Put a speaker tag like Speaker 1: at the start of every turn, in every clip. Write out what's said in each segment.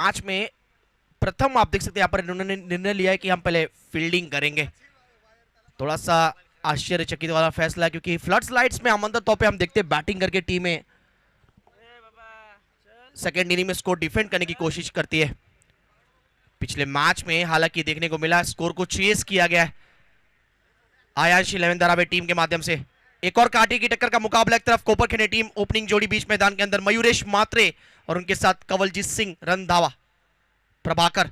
Speaker 1: Match में प्रथम आप देख सकते हैं यहाँ पर इन्होंने निर्णय लिया है कि हम पहले फील्डिंग करेंगे। थोड़ा सा आश्चर्यचकित वाला फैसला है क्योंकि फ्लड्स लाइट्स में आमतौर तौर पे हम देखते हैं बैटिंग करके टीमें सेकेंड इनिंग में स्कोर डिफेंड करने की कोशिश करती है। पिछले मैच में हालांकि देखने को मिला स्कोर को चेस किया गया है आयांश 11 धारावी टीम के माध्यम से। एक और कांटे की टक्कर का मुकाबला, एक तरफ कोपरखैनी टीम ओपनिंग जोड़ी बीच मैदान के अंदर मयूरेश मात्रे और उनके साथ Kawaljeet Singh Randhawa Prabhakar.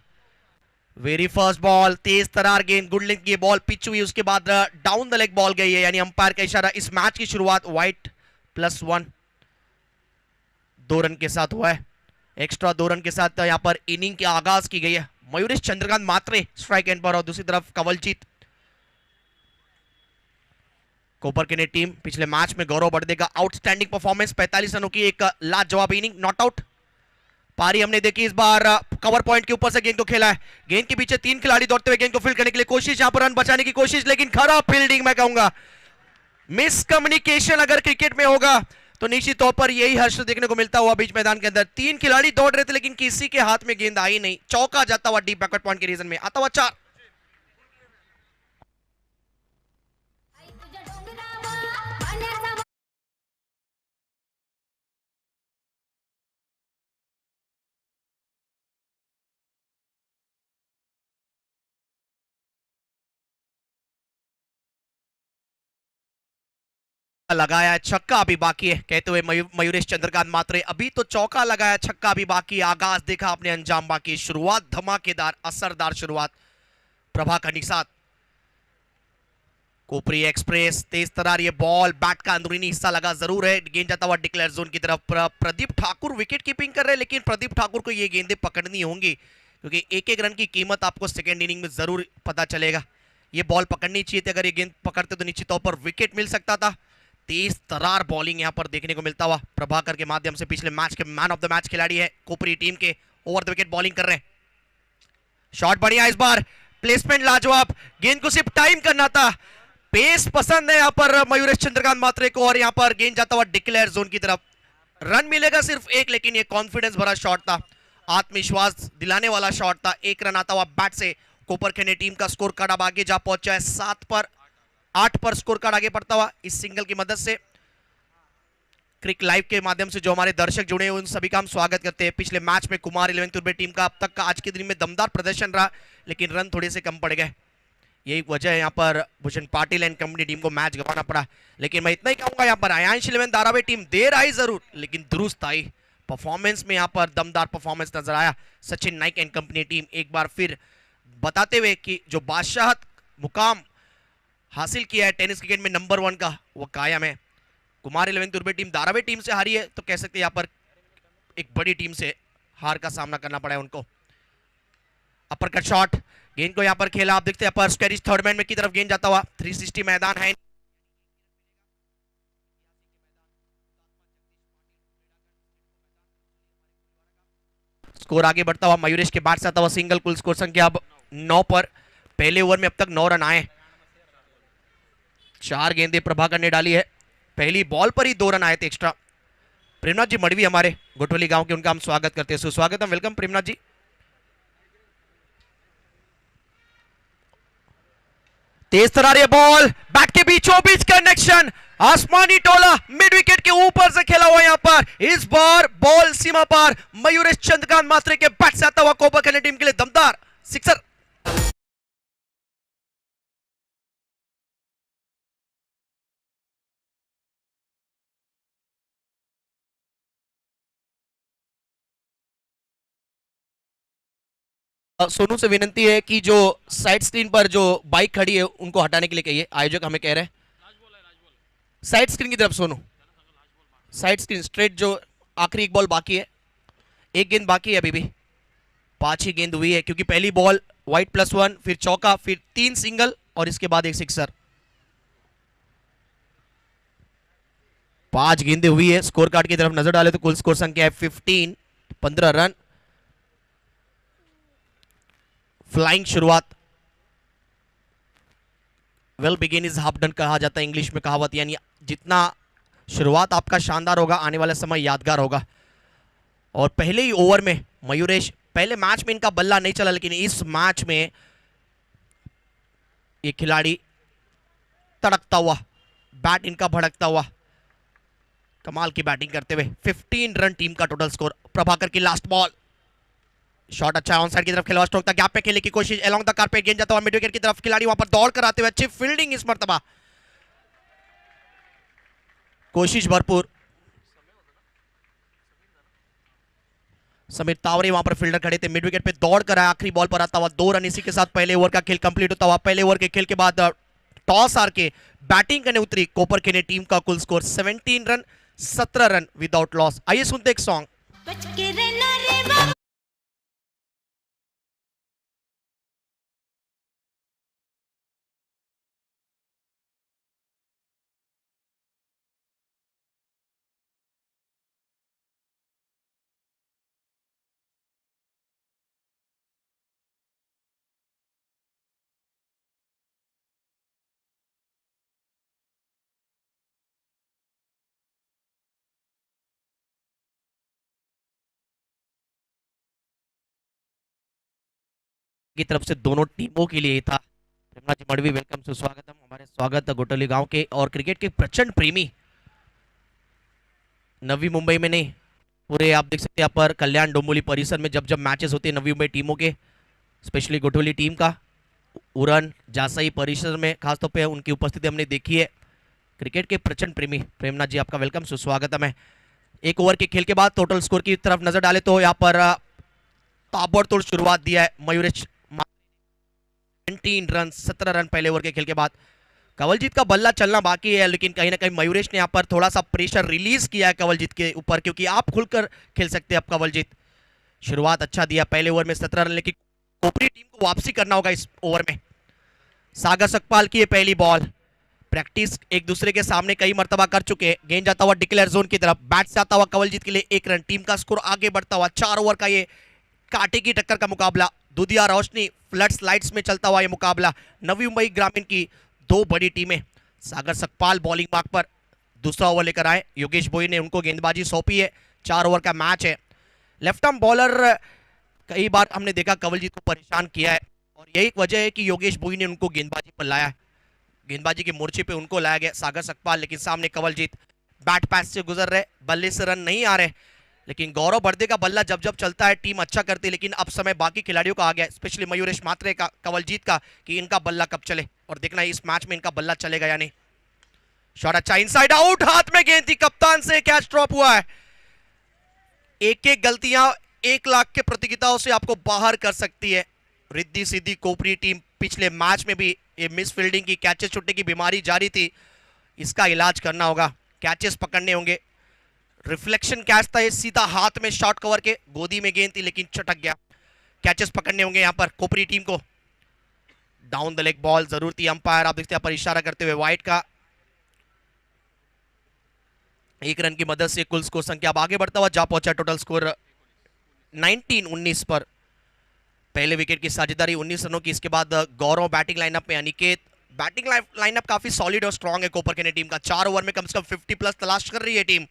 Speaker 1: Very first ball, तेज तरार गेंद, गुड लेंथ की बॉल पिच हुई, उसके बाद डाउन द लेग बॉल गई है, यानी अंपायर का इशारा। इस मैच की शुरुआत वाइट +1 2 रन के साथ हुआ है। एक्स्ट्रा 2 रन के साथ यहां पर इनिंग की आगाज की गई है। मयूरेश चंद्रकांत मात्रे स्ट्राइक एंड पर और दूसरी तरफ कवलजीत। कोपरखैनी टीम पिछले मैच में गौरव बड़दे का आउटस्टैंडिंग परफॉर्मेंस, 45 रनों की एक लाजवाब इनिंग, नॉट आउट। पारी हमने देखी इस बार कवर पॉइंट के ऊपर से गेंद को खेला है, गेंद के पीछे 3 खिलाड़ी दौड़ते हुए गेंद को फील्ड करने के लिए कोशिश, यहां पर रन बचाने की कोशिश, लेकिन खराब फील्डिंग मैं कहूंगा। मिसकम्युनिकेशन अगर क्रिकेट में होगा तो निश्चित तौर पर यही हर्ष देखने को मिलता हुआ बीच मैदान के अंदर। 3 खिलाड़ी दौड़ रहे थे लेकिन किसी के हाथ में गेंद आई नहीं, चौका जाता हुआ डीप बैकवर्ड पॉइंट के रीजन में, आता हुआ 4। लगाया छक्का अभी बाकी है कहते हुए मयूरेश चंद्रकांत मात्रे, अभी तो चौका लगाया, छक्का अभी बाकी। आगाज देखा आपने, अंजाम बाकी। शुरुआत धमाकेदार असरदार शुरुआत प्रभाकर के साथ। कोपरी एक्सप्रेस, तेज तरार ये बॉल, बैट का अंदरूनी हिस्सा लगा जरूर है, गेंद जाता हुआ डिक्लेयर जोन की तरफ। प्रदीप ठाकुर विकेट कीपिंग कर रहे हैं, लेकिन प्रदीप ठाकुर को ये गेंदें पकड़नी होंगी क्योंकि एक एक रन की कीमत आपको सेकेंड इनिंग में जरूर पता चलेगा। ये बॉल पकड़नी चाहिए थी, अगर ये गेंद पकड़ते तो निश्चित तौर पर विकेट मिल सकता था। तेज तरार बॉलिंग यहां पर देखने को मिलता हुआ प्रभाकर के माध्यम से। पिछले मैच के मैन ऑफ द मैच खिलाड़ी है कोपरी टीम के, ओवर द विकेट बॉलिंग कर रहे हैं। शॉट बढ़िया इस बार, प्लेसमेंट लाजवाब, गेंद को सिर्फ टाइम करना था। पेस पसंद है यहां पर मयूरेश चंद्रकांत मात्रे को और यहां पर गेंद जाता हुआ डिक्लेयर जोन की तरफ। रन मिलेगा सिर्फ 1, लेकिन ये कॉन्फिडेंस भरा शॉट था, आत्मविश्वास दिलाने वाला शॉट था। 1 रन आता हुआ बैट से कोपरखैनी टीम का स्कोर कार्ड अब आगे जा पहुंचा है, 8 पर स्कोर कार्ड आगे बढ़ता हुआ इस सिंगल की मदद से। क्रिक लाइव के माध्यम से जो हमारे दर्शक जुड़े हैं उन सभी का हम स्वागत करते हैं। पिछले मैच में कुमार 11 तुर्बे टीम का अब तक का आज के दिन में दमदार प्रदर्शन रहा, लेकिन रन थोड़े से कम पड़ गए, यही वजह है यहाँ पर Bhushan Patil and company team को मैच गंवाना पड़ा। लेकिन मैं इतना ही कहूंगा, यहाँ पर आयांश 11 धारावी टीम देर आई जरूर लेकिन दुरुस्त आई। परफॉर्मेंस में यहाँ पर दमदार परफॉर्मेंस नजर आया। Sachin Naik and company team एक बार फिर बताते हुए कि जो बादशाहत मुकाम हासिल किया है टेनिस क्रिकेट में नंबर 1 का, वो कायम है। कुमार 11 तुर्बे टीम धारावी टीम से हारी है तो कह सकते हैं यहाँ पर एक बड़ी टीम से हार का सामना करना पड़ा है उनको। अपर कट शॉट, गेंद को यहाँ पर खेला, आप देखते हैं अपर स्क्वेरिश थर्ड मैन में की तरफ गेंद जाता हुआ। 360 मैदान है, स्कोर आगे बढ़ता हुआ मयूरेश के बैट से आता हुआ सिंगल, कुल स्कोर संख्या अब 9 पर। पहले ओवर में अब तक 9 रन आए, 4 गेंदें प्रभाकर ने डाली है, पहली बॉल पर ही 2 रन आए थे एक्स्ट्रा। प्रेमनाथ जी मड़वी हमारे गोटवली गांव के, उनका हम स्वागत करते हैं, सुस्वागत है, वेलकम प्रेमनाथ जी। तेज तरार ये बॉल, बैट के बीचों बीच कनेक्शन, आसमानी टोला मिड विकेट के ऊपर से खेला हुआ यहां पर। इस बार बॉल सीमा पार, मयूरेश चंद्रकांत मात्रे के बैट से आता हुआ कोपरखैनी टीम के लिए दमदार सिक्सर। सोनू से विनती है कि जो साइड स्क्रीन पर जो बाइक खड़ी है उनको हटाने के लिए कहिए, आयोजक हमें कह रहे हैं। साइड स्क्रीन की तरफ सोनू, साइड स्क्रीन स्ट्रेट, जो आखिरी एक बॉल बाकी है, एक गेंद बाकी है अभी भी, 5 ही गेंद हुई है क्योंकि पहली बॉल वाइट +1, फिर चौका, फिर 3 सिंगल और इसके बाद एक सिक्सर। 5 गेंदें हुई है। स्कोर कार्ड की तरफ नजर डाले तो कुल स्कोर संख्या है 15, 15 रन। फ्लाइंग शुरुआत, well begin is half done कहा जाता है इंग्लिश में कहावत, यानी जितना शुरुआत आपका शानदार होगा आने वाला समय यादगार होगा। और पहले ही ओवर में मयूरेश पहले मैच में इनका बल्ला नहीं चला, लेकिन इस मैच में ये खिलाड़ी तड़कता हुआ, बैट इनका भड़कता हुआ, कमाल की बैटिंग करते हुए 15 रन टीम का टोटल स्कोर। प्रभाकर की लास्ट बॉल, शॉट अच्छा है ऑन साइड की तरफ, खेलवा स्ट्रोक था, गैप पे खेलने की कोशिश, अलोंग द कारपेट गेंद जाता हुआ मिड विकेट की तरफ, खिलाड़ी वहां पर दौड़ कर आते हुए, अच्छी फील्डिंग इस मर्तबा, कोशिश भरपूर। समीर तावरे वहां पर फील्डर खड़े थे, मिड विकेट पे दौड़ कर आया, आखिरी बॉल पर आता हुआ 2 रन, इसी के साथ पहले ओवर का खेल कंप्लीट होता हुआ। पहले ओवर के खेल के बाद टॉस हार के बैटिंग करने उतरी कोपर के ने टीम का कुल score 17 run 17 run without loss. आइए सुनते एक सॉन्ग। की तरफ से दोनों टीमों के लिए था। प्रेमनाथ जी मडवी, वेलकम सुस्वागतम। हमारे स्वागत गोटली गांव के और क्रिकेट के प्रचंड प्रेमी, नवी मुंबई में नहीं, पूरे आप देख सकते हैं यहाँ पर कल्याण डोंबिवली परिसर में जब जब मैचेस होते हैं नवी मुंबई टीमों के, स्पेशली गोटोली टीम का, उरन जासई परिसर में खासतौर पे उनकी उपस्थिति हमने देखी है। क्रिकेट के प्रचंड प्रेमी प्रेमनाथ जी, आपका वेलकम सुस्वागतम है। एक ओवर के खेल के बाद टोटल स्कोर की तरफ नजर डाले तो यहाँ पर ताबड़तोड़ शुरुआत दिया है मयूरेश, 19 रन 17 रन पहले ओवर के खेल के बाद। कंवलजीत का बल्ला चलना बाकी है, लेकिन कहीं ना कहीं मयूरेश ने यहाँ पर थोड़ा सा प्रेशर रिलीज किया है कंवलजीत के ऊपर, क्योंकि आप खुलकर खेल सकते हैं अब कंवलजीत। शुरुआत अच्छा दिया पहले ओवर में 17 रन, लेकिन कोपरी टीम को वापसी करना होगा इस ओवर में। सागर सकपाल की पहली बॉल, प्रैक्टिस एक दूसरे के सामने कई मर्तबा कर चुके, गेंद जाता हुआ डिक्लेयर जोन की तरफ, बैट से आता हुआ कंवलजीत के लिए 1 रन, टीम का स्कोर आगे बढ़ता हुआ। 4 ओवर का ये कांटे की टक्कर का मुकाबला, दुधिया रोशनी फ्लड्स लाइट्स में चलता हुआ ये मुकाबला। नवी मुंबई ग्रामीण की 2 बड़ी टीमें, सागर सकपाल बॉलिंग मार्क पर दूसरा ओवर लेकर आए, योगेश भोई ने उनको गेंदबाजी सौंपी है। 4 ओवर का मैच है। लेफ्ट आर्म बॉलर कई बार हमने देखा कंवलजीत को परेशान किया है, और यही वजह है कि योगेश भोई ने उनको गेंदबाजी पर लाया, गेंदबाजी के मोर्चे पे उनको लाया गया सागर सकपाल। लेकिन सामने कंवलजीत बैट पैच से गुजर रहे, बल्ले से रन नहीं आ रहे, लेकिन गौरव बर्दे का बल्ला जब जब चलता है टीम अच्छा करती है, लेकिन अब समय बाकी खिलाड़ियों का आ गया, स्पेशली मयूरेश मात्रे का, कंवलजीत का, कि इनका बल्ला कब चले, और देखना है इस मैच में इनका बल्ला चलेगा या नहीं। शॉट अच्छा इनसाइड आउट, हाथ में गेंद थी, कप्तान से कैच ड्रॉप हुआ है। एक एक गलतियां 1 लाख के प्रतियोगिताओं से आपको बाहर कर सकती है। रिद्धि सिद्धि कोपरी टीम पिछले मैच में भी ये मिस फील्डिंग की, कैचेस छूटने की बीमारी जारी थी, इसका इलाज करना होगा, कैचेस पकड़ने होंगे। रिफ्लेक्शन कैच था ये, सीधा हाथ में शॉर्ट कवर के, गोदी में गेंद थी लेकिन चटक गया। कैचेस पकड़ने होंगे यहाँ पर कोपरी टीम को। डाउन द लेग बॉल जरूर थी, अंपायर आप देखते हैं पर इशारा करते हुए वाइड का। 1 रन की मदद से कुल स्कोर संख्या अब आगे बढ़ता हुआ जा पहुंचा, टोटल स्कोर 19-19 पर। पहले विकेट की साझेदारी 19 रनों की, इसके बाद गौरव बैटिंग लाइनअप में, अनिकेत बैटिंग लाइनअप काफी सॉलिड और स्ट्रांग है कोपर के टीम का। 4 ओवर में कम से कम 50 प्लस तलाश कर रही है टीम।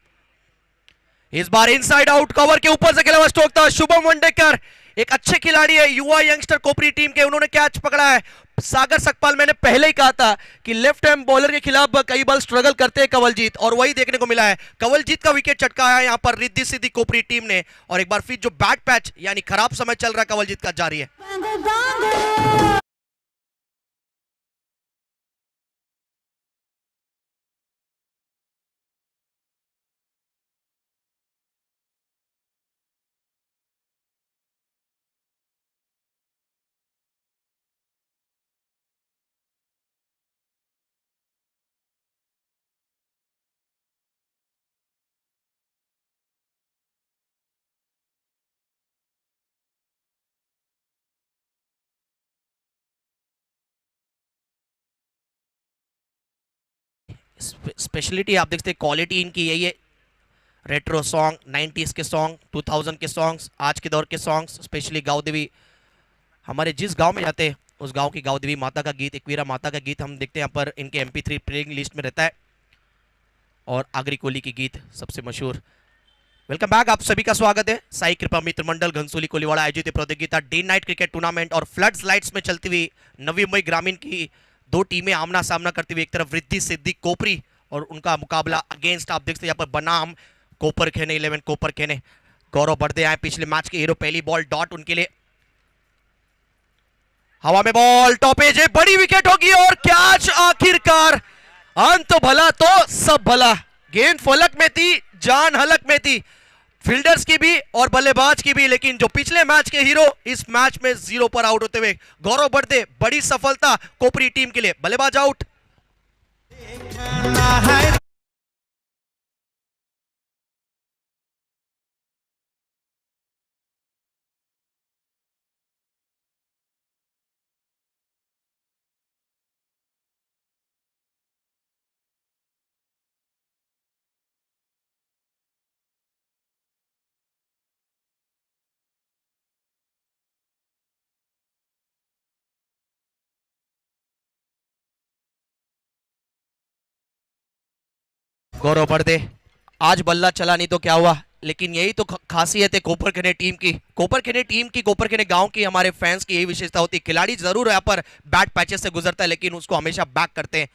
Speaker 1: इस बार इनसाइड आउट कवर के ऊपर से खेला हुआ स्ट्रोक था, शुभम वंडेकर एक अच्छे खिलाड़ी है, युवा यंगस्टर कोपरी टीम के, उन्होंने कैच पकड़ा है। सागर सकपाल, मैंने पहले ही कहा था कि लेफ्ट हैंड बॉलर के खिलाफ कई बार स्ट्रगल करते हैं कंवलजीत, और वही देखने को मिला है। कंवलजीत का विकेट चटकाया यहां पर रिद्धि सिद्धि कोपरी टीम ने, और एक बार फिर जो बैट पैच यानी खराब समय चल रहा है कंवलजीत का जारी है। स्पेशलिटी आप देखते हैं, क्वालिटी इनकी यही है। रेट्रो सॉन्ग, 90s के सॉन्ग, 2000 के सॉन्ग्स, आज के दौर के सॉन्ग्स, स्पेशली गाँव देवी, हमारे जिस गांव में जाते हैं उस गांव की गाँव देवी माता का गीत, एकवीरा माता का गीत हम देखते हैं यहाँ पर इनके MP3 प्लेइंग लिस्ट में रहता है, और आगरी कोली की गीत सबसे मशहूर। वेलकम बैक, आप सभी का स्वागत है। साई कृपा मित्र मंडल घनसोली कोलीवाड़ा आयोजित प्रतियोगिता डे नाइट क्रिकेट टूर्नामेंट और फ्लड्स लाइट्स में चलती हुई नवी मुंबई ग्रामीण की दो टीमें आमना सामना करती हुई, एक तरफ रिद्धि सिद्धि कोपरी और उनका मुकाबला अगेंस्ट, आप देखते हैं यहाँ पर बनाम कोपर खेने 11 कोपर खेने। गौरव बर्दे आए पिछले मैच के हीरो। पहली बॉल डॉट उनके लिए, हवा में बॉल टॉपेज है, बड़ी विकेट होगी और कैच। आखिरकार अंत भला तो सब भला, गेंद फलक में थी, जान हलक में थी, फील्डर्स की भी और बल्लेबाज की भी, लेकिन जो पिछले मैच के हीरो इस मैच में 0 पर आउट होते हुए गौरव बर्दे, बड़ी सफलता कोपरी टीम के लिए। बल्लेबाज आउट। गौरव बर्दे, आज बल्ला चला नहीं तो क्या हुआ, लेकिन यही तो खासियत है कोपर खेने टीम की। कोपर खेने टीम की, कोपर खेने गांव की, हमारे फैंस की यही विशेषता होती है। खिलाड़ी जरूर यहाँ पर बैट पैचेस से गुजरता है, लेकिन उसको हमेशा बैक करते हैं।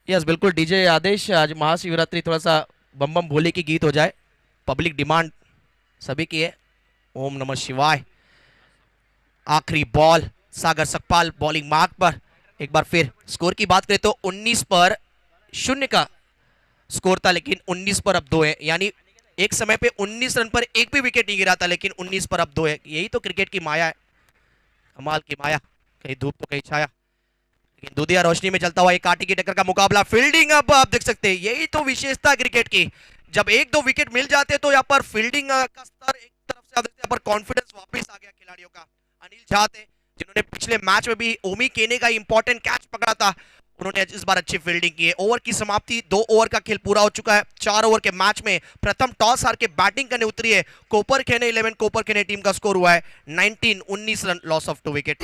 Speaker 1: यस बिल्कुल डीजे आदेश, आज महाशिवरात्रि, थोड़ा सा बम बम भोले की गीत हो जाए, पब्लिक डिमांड सभी की है। ओम नमः शिवाय। आखिरी बॉल, सागर सकपाल बॉलिंग मार्क पर। एक बार फिर स्कोर की बात करें तो 19 पर 0 का स्कोर था, लेकिन 19 पर अब 2 है, यानी एक समय पे 19 रन पर एक भी विकेट नहीं गिरा था, लेकिन 19 पर अब 2 है। यही तो क्रिकेट की माया है, कमाल की माया, कहीं धूप तो कहीं छाया। लेकिन दूधिया रोशनी में चलता हुआ एक काटी की टक्कर का मुकाबला, फील्डिंग अब आप देख सकते हैं, यही तो विशेषता क्रिकेट की। जब एक दो विकेट मिल जाते तो यहाँ पर फील्डिंग का स्तर एक तरफ से यहाँ पर कॉन्फिडेंस वापस आ गया खिलाड़ियों का। अनिल झा थे जिन्होंने पिछले मैच में भी ओमी केने का इंपॉर्टेंट कैच पकड़ा था, उन्होंने इस बार अच्छी फील्डिंग की है। ओवर की समाप्ति, 2 ओवर का खेल पूरा हो चुका है। 4 ओवर के मैच में प्रथम टॉस हार के बैटिंग करने उतरी है कोपर खेने 11 कोपर खेने टीम का स्कोर हुआ है 19 रन, लॉस ऑफ 2 विकेट।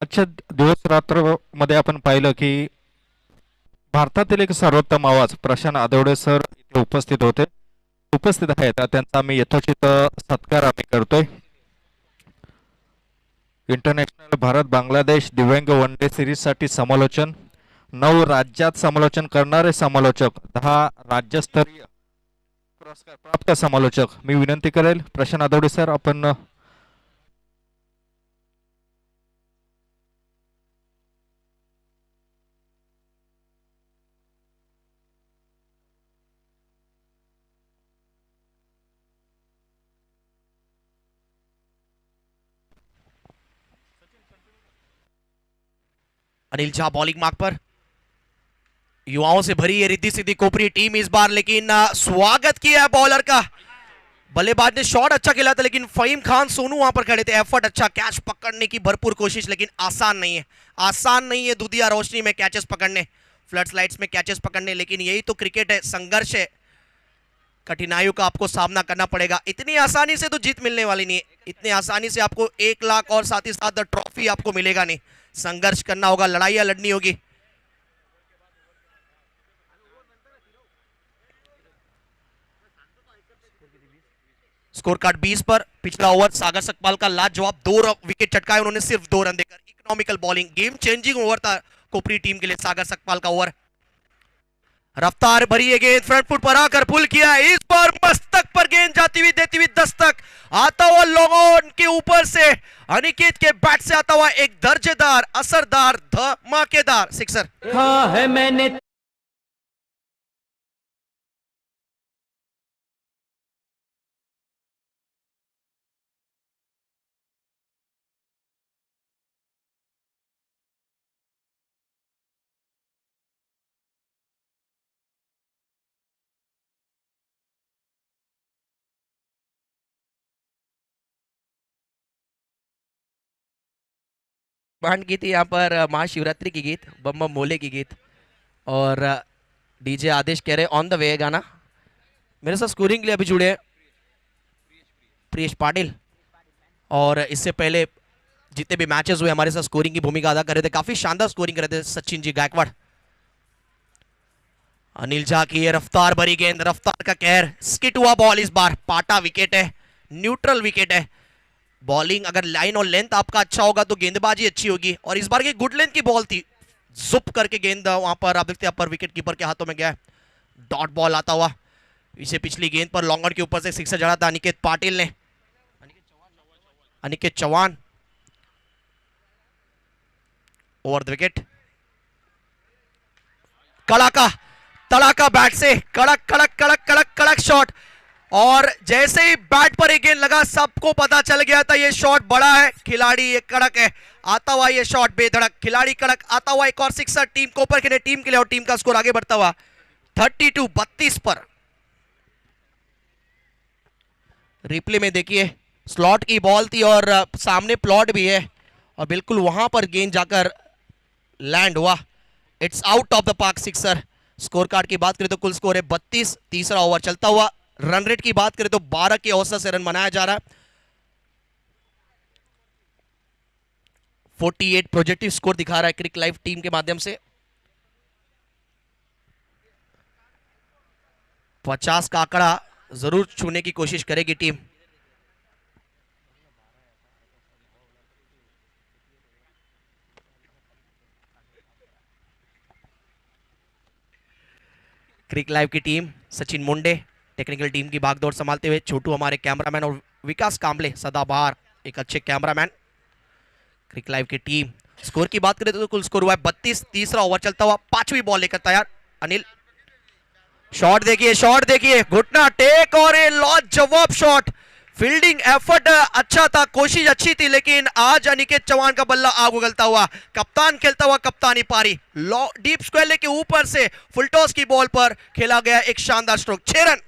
Speaker 2: आजच्या दिवस रात्र मध्ये आपण पाहिलं की भारतातील एक सर्वोत्तम आवाज प्रशांत आदवडे सर इथे उपस्थित आहेत, त्यांचा आम्ही यथोचित सत्कार आम्ही करतोय। इंटरनॅशनल भारत बांगलादेश दिव्यांग वन डे सिरीज साठी समालोचन, 9 राज्यात समालोचन करणारे समालोचक, 10 राज्यस्तरीय पुरस्कार प्राप्त समालोचक। मी विनंती करेल प्रशांत आदवडे सर, आपण
Speaker 1: अनिल झा बॉलिंग मार्क पर, युवाओं से भरी है रिद्धि सिद्धि कोपरी टीम इस बार, लेकिन स्वागत किया है बॉलर का। बल्लेबाज ने शॉट अच्छा खेला था, लेकिन फहीम खान सोनू वहां पर खड़े थे। एफर्ट अच्छा, कैच पकड़ने की भरपूर कोशिश, लेकिन आसान नहीं है, आसान नहीं है दूधिया रोशनी में कैचेस पकड़ने, फ्लड लाइट्स में कैचेस पकड़ने। लेकिन यही तो क्रिकेट है, संघर्ष है, कठिनाइयों का आपको सामना करना पड़ेगा। इतनी आसानी से तो जीत मिलने वाली नहीं है, इतनी आसानी से आपको 1 लाख और साथ ही साथ ट्रॉफी आपको मिलेगा नहीं। संघर्ष करना होगा, लड़ाइयां लड़नी होगी। स्कोर कार्ड 20 पर। पिछला ओवर सागर सकपाल का लाजवाब 2 विकेट चटकाए उन्होंने, सिर्फ 2 रन देकर। Economical bowling, game changing over था कोपरी टीम के लिए सागर सकपाल का ओवर। रफ्तार भरी है गेंद, फ्रंट फुट पर आकर पुल किया, इस बार मस्तक पर गेंद जाती हुई, देती हुई दस्तक, आता हुआ लोगों के ऊपर से अनिकेत के बैट से आता हुआ एक दर्जेदार, असरदार, धमाकेदार सिक्सर।
Speaker 3: हाँ है मैंने
Speaker 1: बांड की थी यहाँ पर महाशिवरात्रि की गीत, बम बम भोले की गीत, और डीजे आदेश कह रहे ऑन द वे गाना। मेरे साथ स्कोरिंग के लिए अभी जुड़े हैं प्रियेश पाटिल, और इससे पहले जितने भी मैचेस हुए हमारे साथ स्कोरिंग की भूमिका अदा कर रहे थे, काफी शानदार स्कोरिंग कर रहे थे सचिन जी गायकवाड़। अनिल झा की ये रफ्तार भरी गेंद, रफ्तार का कहर, स्किट हुआ बॉल, इस बार पाटा विकेट है, न्यूट्रल विकेट है। बॉलिंग अगर लाइन और लेंथ आपका अच्छा होगा तो गेंदबाजी अच्छी होगी, और इस बार की गुड लेंथ की बॉल थी, जुप करके गेंद वहां पर आप देखते हैं पर विकेट कीपर के हाथों में गया है। डॉट बॉल आता हुआ, इसे पिछली गेंद पर लॉन्गर के ऊपर से सिक्सर जड़ा था अनिकेत पाटिल ने, Aniket Chauhan over the wicket. कड़ाका तड़ाका बैट से, कड़क कड़क कड़क कड़क कड़क शॉट, और जैसे ही बैट पर एक गेंद लगा सबको पता चल गया था ये शॉट बड़ा है, खिलाड़ी ये कड़क है, आता हुआ ये शॉट बेधड़क, खिलाड़ी कड़क, आता हुआ एक और सिक्सर टीम को ऊपर खेले, टीम के लिए, और टीम का स्कोर आगे बढ़ता हुआ 32-32 पर। रिप्ले में देखिए, स्लॉट की बॉल थी और सामने प्लॉट भी है, और बिल्कुल वहां पर गेंद जाकर लैंड हुआ। It's out of the park sixer. Score card की बात करें तो कुल स्कोर है 32, तीसरा ओवर चलता हुआ। रन रेट की बात करें तो 12 के औसत से रन बनाया जा रहा है। 48 प्रोजेक्टिव स्कोर दिखा रहा है क्रिक लाइव टीम के माध्यम से। 50 का आंकड़ा जरूर छूने की कोशिश करेगी टीम। क्रिक लाइव की टीम, सचिन मुंडे टेक्निकल टीम की भागदौड़ संभालते हुए, छोटू हमारे कैमरामैन और विकास कांबले सदाबहार एक अच्छे कैमरामैन। क्रिक लाइव की टीम, स्कोर की बात करें तो कुल स्कोर हुआ है 32, तीसरा ओवर चलता हुआ, पांचवी बॉल लेकर तैयार अनिल। शॉट देखिए, घुटना टेक और ये लाजवाब शॉट। फील्डिंग एफर्ट अच्छा था, कोशिश अच्छी थी, लेकिन आज अनिकेत चौहान का बल्ला आग उगलता हुआ, कप्तान खेलता हुआ कप्तानी पारी, डीप स्क्वायर के ऊपर से फुल टॉस की बॉल पर खेला गया एक शानदार स्ट्रोक, 6 रन।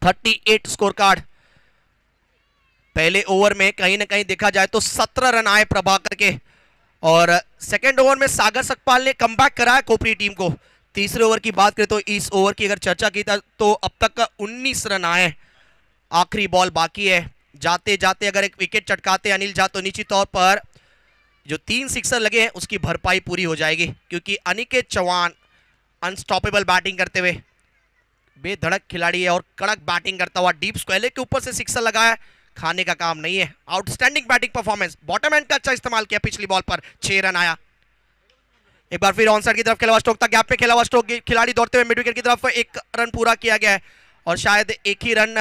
Speaker 1: 38 score card. पहले ओवर में कहीं ना कहीं देखा जाए तो 17 रन आए प्रभाकर के, और सेकेंड ओवर में सागर सकपाल ने कमबैक कराया कोपरी टीम को। तीसरे ओवर की बात करें तो इस ओवर की अगर चर्चा की तो अब तक 19 रन आए, आखिरी बॉल बाकी है। जाते जाते अगर एक विकेट चटकाते अनिल झा तो निश्चित तौर पर जो 3 सिक्सर लगे हैं उसकी भरपाई पूरी हो जाएगी, क्योंकि अनिकेत चौहान अनस्टॉपेबल बैटिंग करते हुए बेधड़क खिलाड़ी है, और कड़क बैटिंग करता हुआ डीप स्क्वायर के ऊपर से सिक्सर लगाया, खाने का काम नहीं है। Outstanding batting performance, bottom and का अच्छा इस्तेमाल किया, पिछली बॉल पर 6 रन आया। एक बार फिर ऑन साइड की तरफ खेला हुआ स्ट्रोक था, गैप पे खेला हुआ स्ट्रोक, खिलाड़ी दौड़ते हुए मिड विकेट की तरफ, 1 रन पूरा किया गया है, और शायद एक ही रन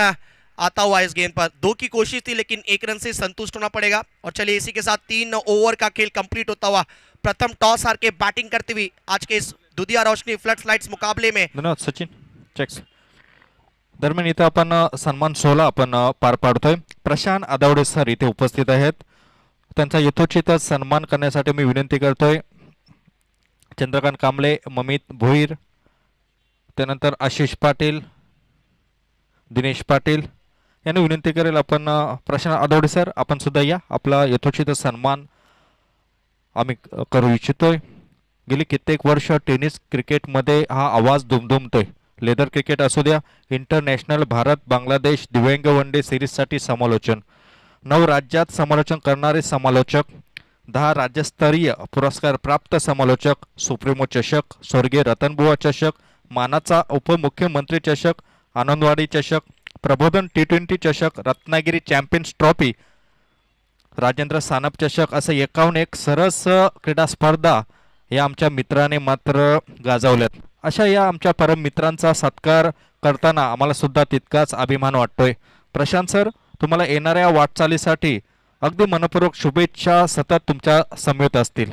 Speaker 1: आता हुआ इस गेंद पर। 2 की कोशिश थी लेकिन 1 रन से संतुष्ट होना पड़ेगा। और चलिए इसी के साथ 3 ओवर का खेल कंप्लीट होता हुआ, प्रथम टॉस हार के बैटिंग करते हुए आज के इस दुधिया रोशनी फ्लड लाइट्स मुकाबले में।
Speaker 2: धन्यवाद सचिन चेक्स। दरम्यान इथं आपण सन्मान सोहळा आपण पार पाडतोय। प्रशांत आदावडे सर इथे उपस्थित आहेत, त्यांचा यथोचित सन्मान करण्यासाठी मी विनंती करतोय चंद्रकांत कांबळे, ममित भोईर, त्यानंतर आशिष पाटील, दिनेश पाटील यांनी विनंती करेल आपण प्रशांत आदावडे सर आपण सुद्धा या, आपला यथोचित सन्मान आम्ही करू इच्छितोय। गेली कित्येक वर्ष टेनिस क्रिकेटमध्ये हा आवाज दुमदुमतोय। लेदर क्रिकेट असू द्या, इंटरनॅशनल, भारत बांगलादेश दिव्यांग वनडे सिरीजसाठी समालोचन, 9 राज्यात समालोचन करणारे समालोचक, 10 राज्यस्तरीय पुरस्कार प्राप्त समालोचक, सुप्रीमो चषक, स्वर्गीय रतनबुवा चषक, मानाचा उपमुख्यमंत्री चषक, आनंदवाडी चषक, प्रबोधन T20 चषक, रत्नागिरी चॅम्पियन्स ट्रॉफी, राजेंद्र सानप चषक असे 51 सरस क्रीडा स्पर्धा या आमच्या मित्राने मात्र गाजवल्यात। अशा या आमच्या परम मित्रांचा सत्कार करताना आम्हाला सुद्धा तितकाच अभिमान वाटतोय। प्रशांत सर, तुम्हाला येणाऱ्या वाटचालीसाठी अगदी मनपूर्वक शुभेच्छा सतत तुमच्या समवेत असतील।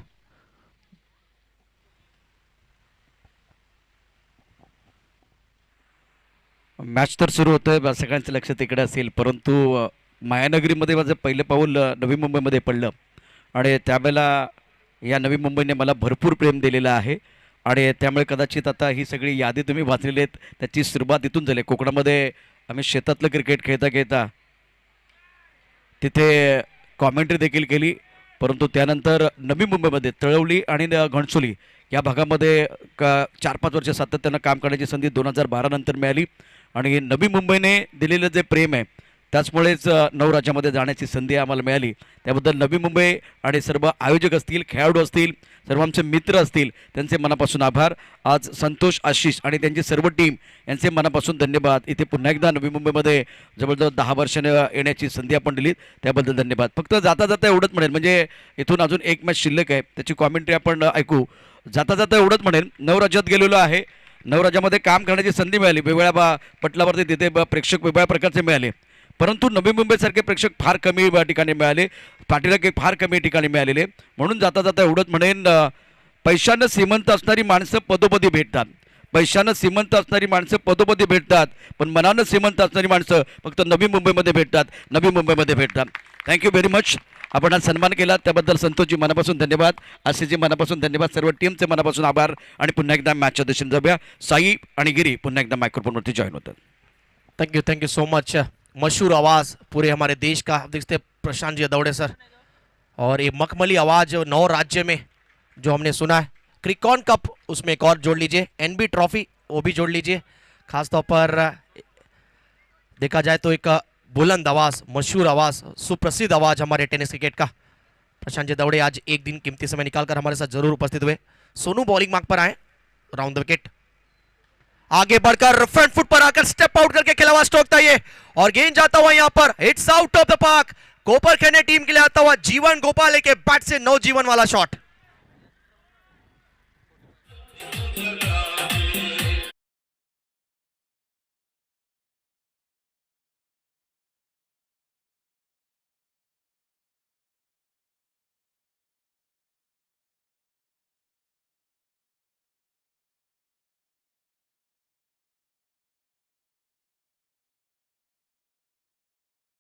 Speaker 3: मॅच तर सुरू होतोय, सगळ्यांचं लक्ष तिकडे असेल, परंतु मायानगरीमध्ये माझं पहिलं पाऊल नवी मुंबईमध्ये पडलं, आणि त्यावेळेला या नवी मुंबईने मला भरपूर प्रेम दिलेलं आहे, आणि त्यामुळे कदाचित आता ही सगळी यादी तुम्ही वाचलेली आहेत त्याची सुरुवात इथून झाली। कोकणामध्ये आम्ही शेतातलं क्रिकेट खेळता खेळता तिथे कॉमेंट्री देखील केली, परंतु त्यानंतर नवी मुंबईमध्ये तळवली आणि घणसोली या भागामध्ये 4-5 वर्ष सातत्यानं काम करण्याची संधी 2012 नंतर मिळाली, आणि नवी मुंबईने दिलेलं जे प्रेम आहे त्याचमुळेच नवराज्यामध्ये जाण्याची संधी आम्हाला मिळाली. त्याबद्दल नवी मुंबई आणि सर्व आयोजक असतील, खेळाडू असतील, सर्व आमचे मित्र असतील, त्यांचे मनापासून आभार. आज संतोष, आशिष आणि त्यांची सर्व टीम यांचे मनापासून धन्यवाद. इथे पुन्हा एकदा नवी मुंबईमध्ये जवळजवळ 10 वर्षाने येण्याची संधी आपण दिली त्याबद्दल धन्यवाद. फक्त जाता जाता एवढंच म्हणेल, म्हणजे इथून अजून एक मॅच शिल्लक आहे, त्याची कॉमेंट्री आपण ऐकू. जाता जाता एवढंच म्हणेल, नवराज्यात गेलेलो आहे, नवराज्यामध्ये काम करण्याची संधी मिळाली. वेगवेगळ्या पटलावरती तिथे प्रेक्षक वेगवेगळ्या प्रकारचे मिळाले, परंतु नवी मुंबईसारखे प्रेक्षक फार कमी ठिकाणी मिळाले, पाठीराखे फार कमी ठिकाणी मिळालेले. म्हणून जाता जाता एवढंच म्हणेन, पैशानं श्रीमंत असणारी माणसं पदोपदी भेटतात, पैशानं श्रीमंत असणारी माणसं पदोपदी भेटतात, पण मनानं श्रीमंत असणारी माणसं फक्त नवी मुंबईमध्ये भेटतात, नवी मुंबईमध्ये भेटतात. Thank you very much. आपण आज सन्मान केला त्याबद्दल संतोषजी मनापासून धन्यवाद, आशिषजी मनापासून धन्यवाद, सर्व टीमचे मनापासून आभार. आणि पुन्हा एकदा मॅचच्या दिशेने जाऊया. साई आणि गिरी पुन्हा एकदा मायक्रोफोनवरती जॉईन होतात.
Speaker 1: Thank you so much. मशहूर आवाज़ पूरे हमारे देश का, आप देखते प्रशांत जी दौड़े सर, और ये मखमली आवाज़ नौ राज्य में जो हमने सुना है. क्रिकॉन कप उसमें एक और जोड़ लीजिए, एनबी ट्रॉफी वो भी जोड़ लीजिए. खासतौर पर देखा जाए तो एक बुलंद आवाज़, मशहूर आवाज़, सुप्रसिद्ध आवाज़ हमारे टेनिस क्रिकेट का. प्रशांत जी दौड़े आज एक दिन कीमती समय निकालकर हमारे साथ जरूर उपस्थित हुए. सोनू बॉलिंग मार्क पर आए, राउंड द विकेट, आगे बढ़कर फ्रंट फुट पर आकर स्टेप आउट करके खिलावा टोकता ये, और गेंद जाता हुआ यहां पर hits out of the park. Kopar Khairane team के लिए आता हुआ जीवन गोपाल के बैट से नवजीवन वाला शॉट.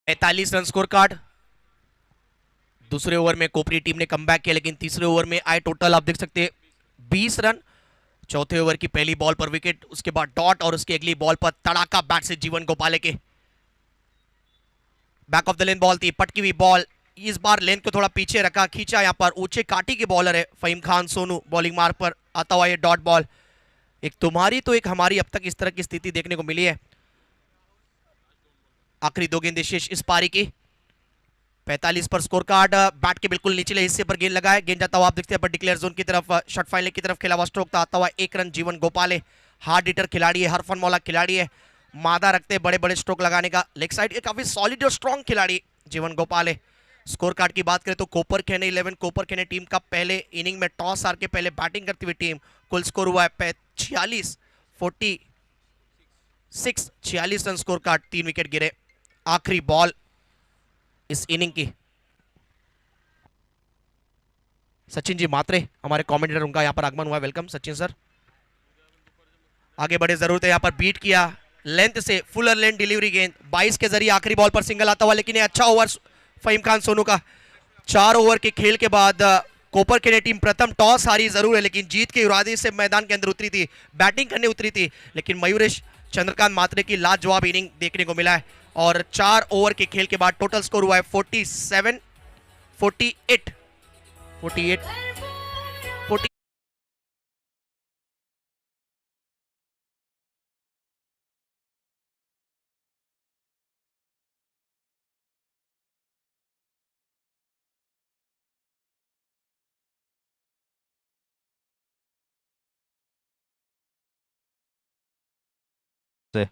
Speaker 1: पैंतालीस रन स्कोर कार्ड. दूसरे ओवर में कोपरी टीम ने कमबैक किया, लेकिन तीसरे ओवर में आए टोटल आप देख सकते हैं 20 रन. चौथे ओवर की पहली बॉल पर विकेट, उसके बाद डॉट, और उसकी अगली बॉल पर तड़ाका बैट से जीवन गोपाले के. Back of the lane ball थी, पटकी हुई बॉल, इस बार लेन को थोड़ा पीछे रखा, खींचा. यहां पर ऊंचे काटी के बॉलर है फहीम खान सोनू, बॉलिंग मार्क पर आता हुआ ये डॉट बॉल. एक तुम्हारी तो एक हमारी, अब तक इस तरह की स्थिति देखने को मिली है. आखिरी 2 गेंदें शेष इस पारी की. 45 पर स्कोर कार्ड. बैट के बिल्कुल निचले हिस्से पर गेंद लगाए, गेंद जाता हुआ आप देखते हैं पर डिक्लेयर जोन की तरफ, शॉट फाइनल की तरफ खेला हुआ स्ट्रोक आता हुआ 1 रन. जीवन गोपाले हार्ड हिटर खिलाड़ी है, हरफन मौला खिलाड़ी है, मादा रखते बड़े बड़े स्ट्रोक लगाने का. लेग साइड काफी सॉलिड और स्ट्रॉन्ग खिलाड़ी जीवन गोपाले. स्कोर कार्ड की बात करें तो कोपर खेने 11, कोपर खेने टीम का पहले इनिंग में टॉस हार के पहले बैटिंग करती हुई टीम. कुल स्कोर हुआ है 46 रन स्कोर कार्ड, 3 विकेट गिरे. आखिरी बॉल इस इनिंग की. सचिन जी मात्रे हमारे कमेंटेटर, उनका यहां पर आगमन हुआ है. Welcome Sachin sir. आगे बढ़े जरूरत है, यहां पर बीट किया लेंथ से, फुलर लेंथ डिलीवरी गेंद 22 के जरिए आखिरी बॉल पर सिंगल आता हुआ. लेकिन ये अच्छा ओवर फहीम खान सोनू का. 4 ओवर के खेल के बाद कोपर खेने टीम प्रथम टॉस हारी जरूर है, लेकिन जीत के इरादे से मैदान के अंदर उतरी थी, बैटिंग करने उतरी थी. लेकिन मयूरेश चंद्रकांत मात्रे की लाजवाब इनिंग देखने को मिला है. और 4 ओवर के खेल के बाद टोटल स्कोर हुआ है 47, 48, 48, 40.
Speaker 2: से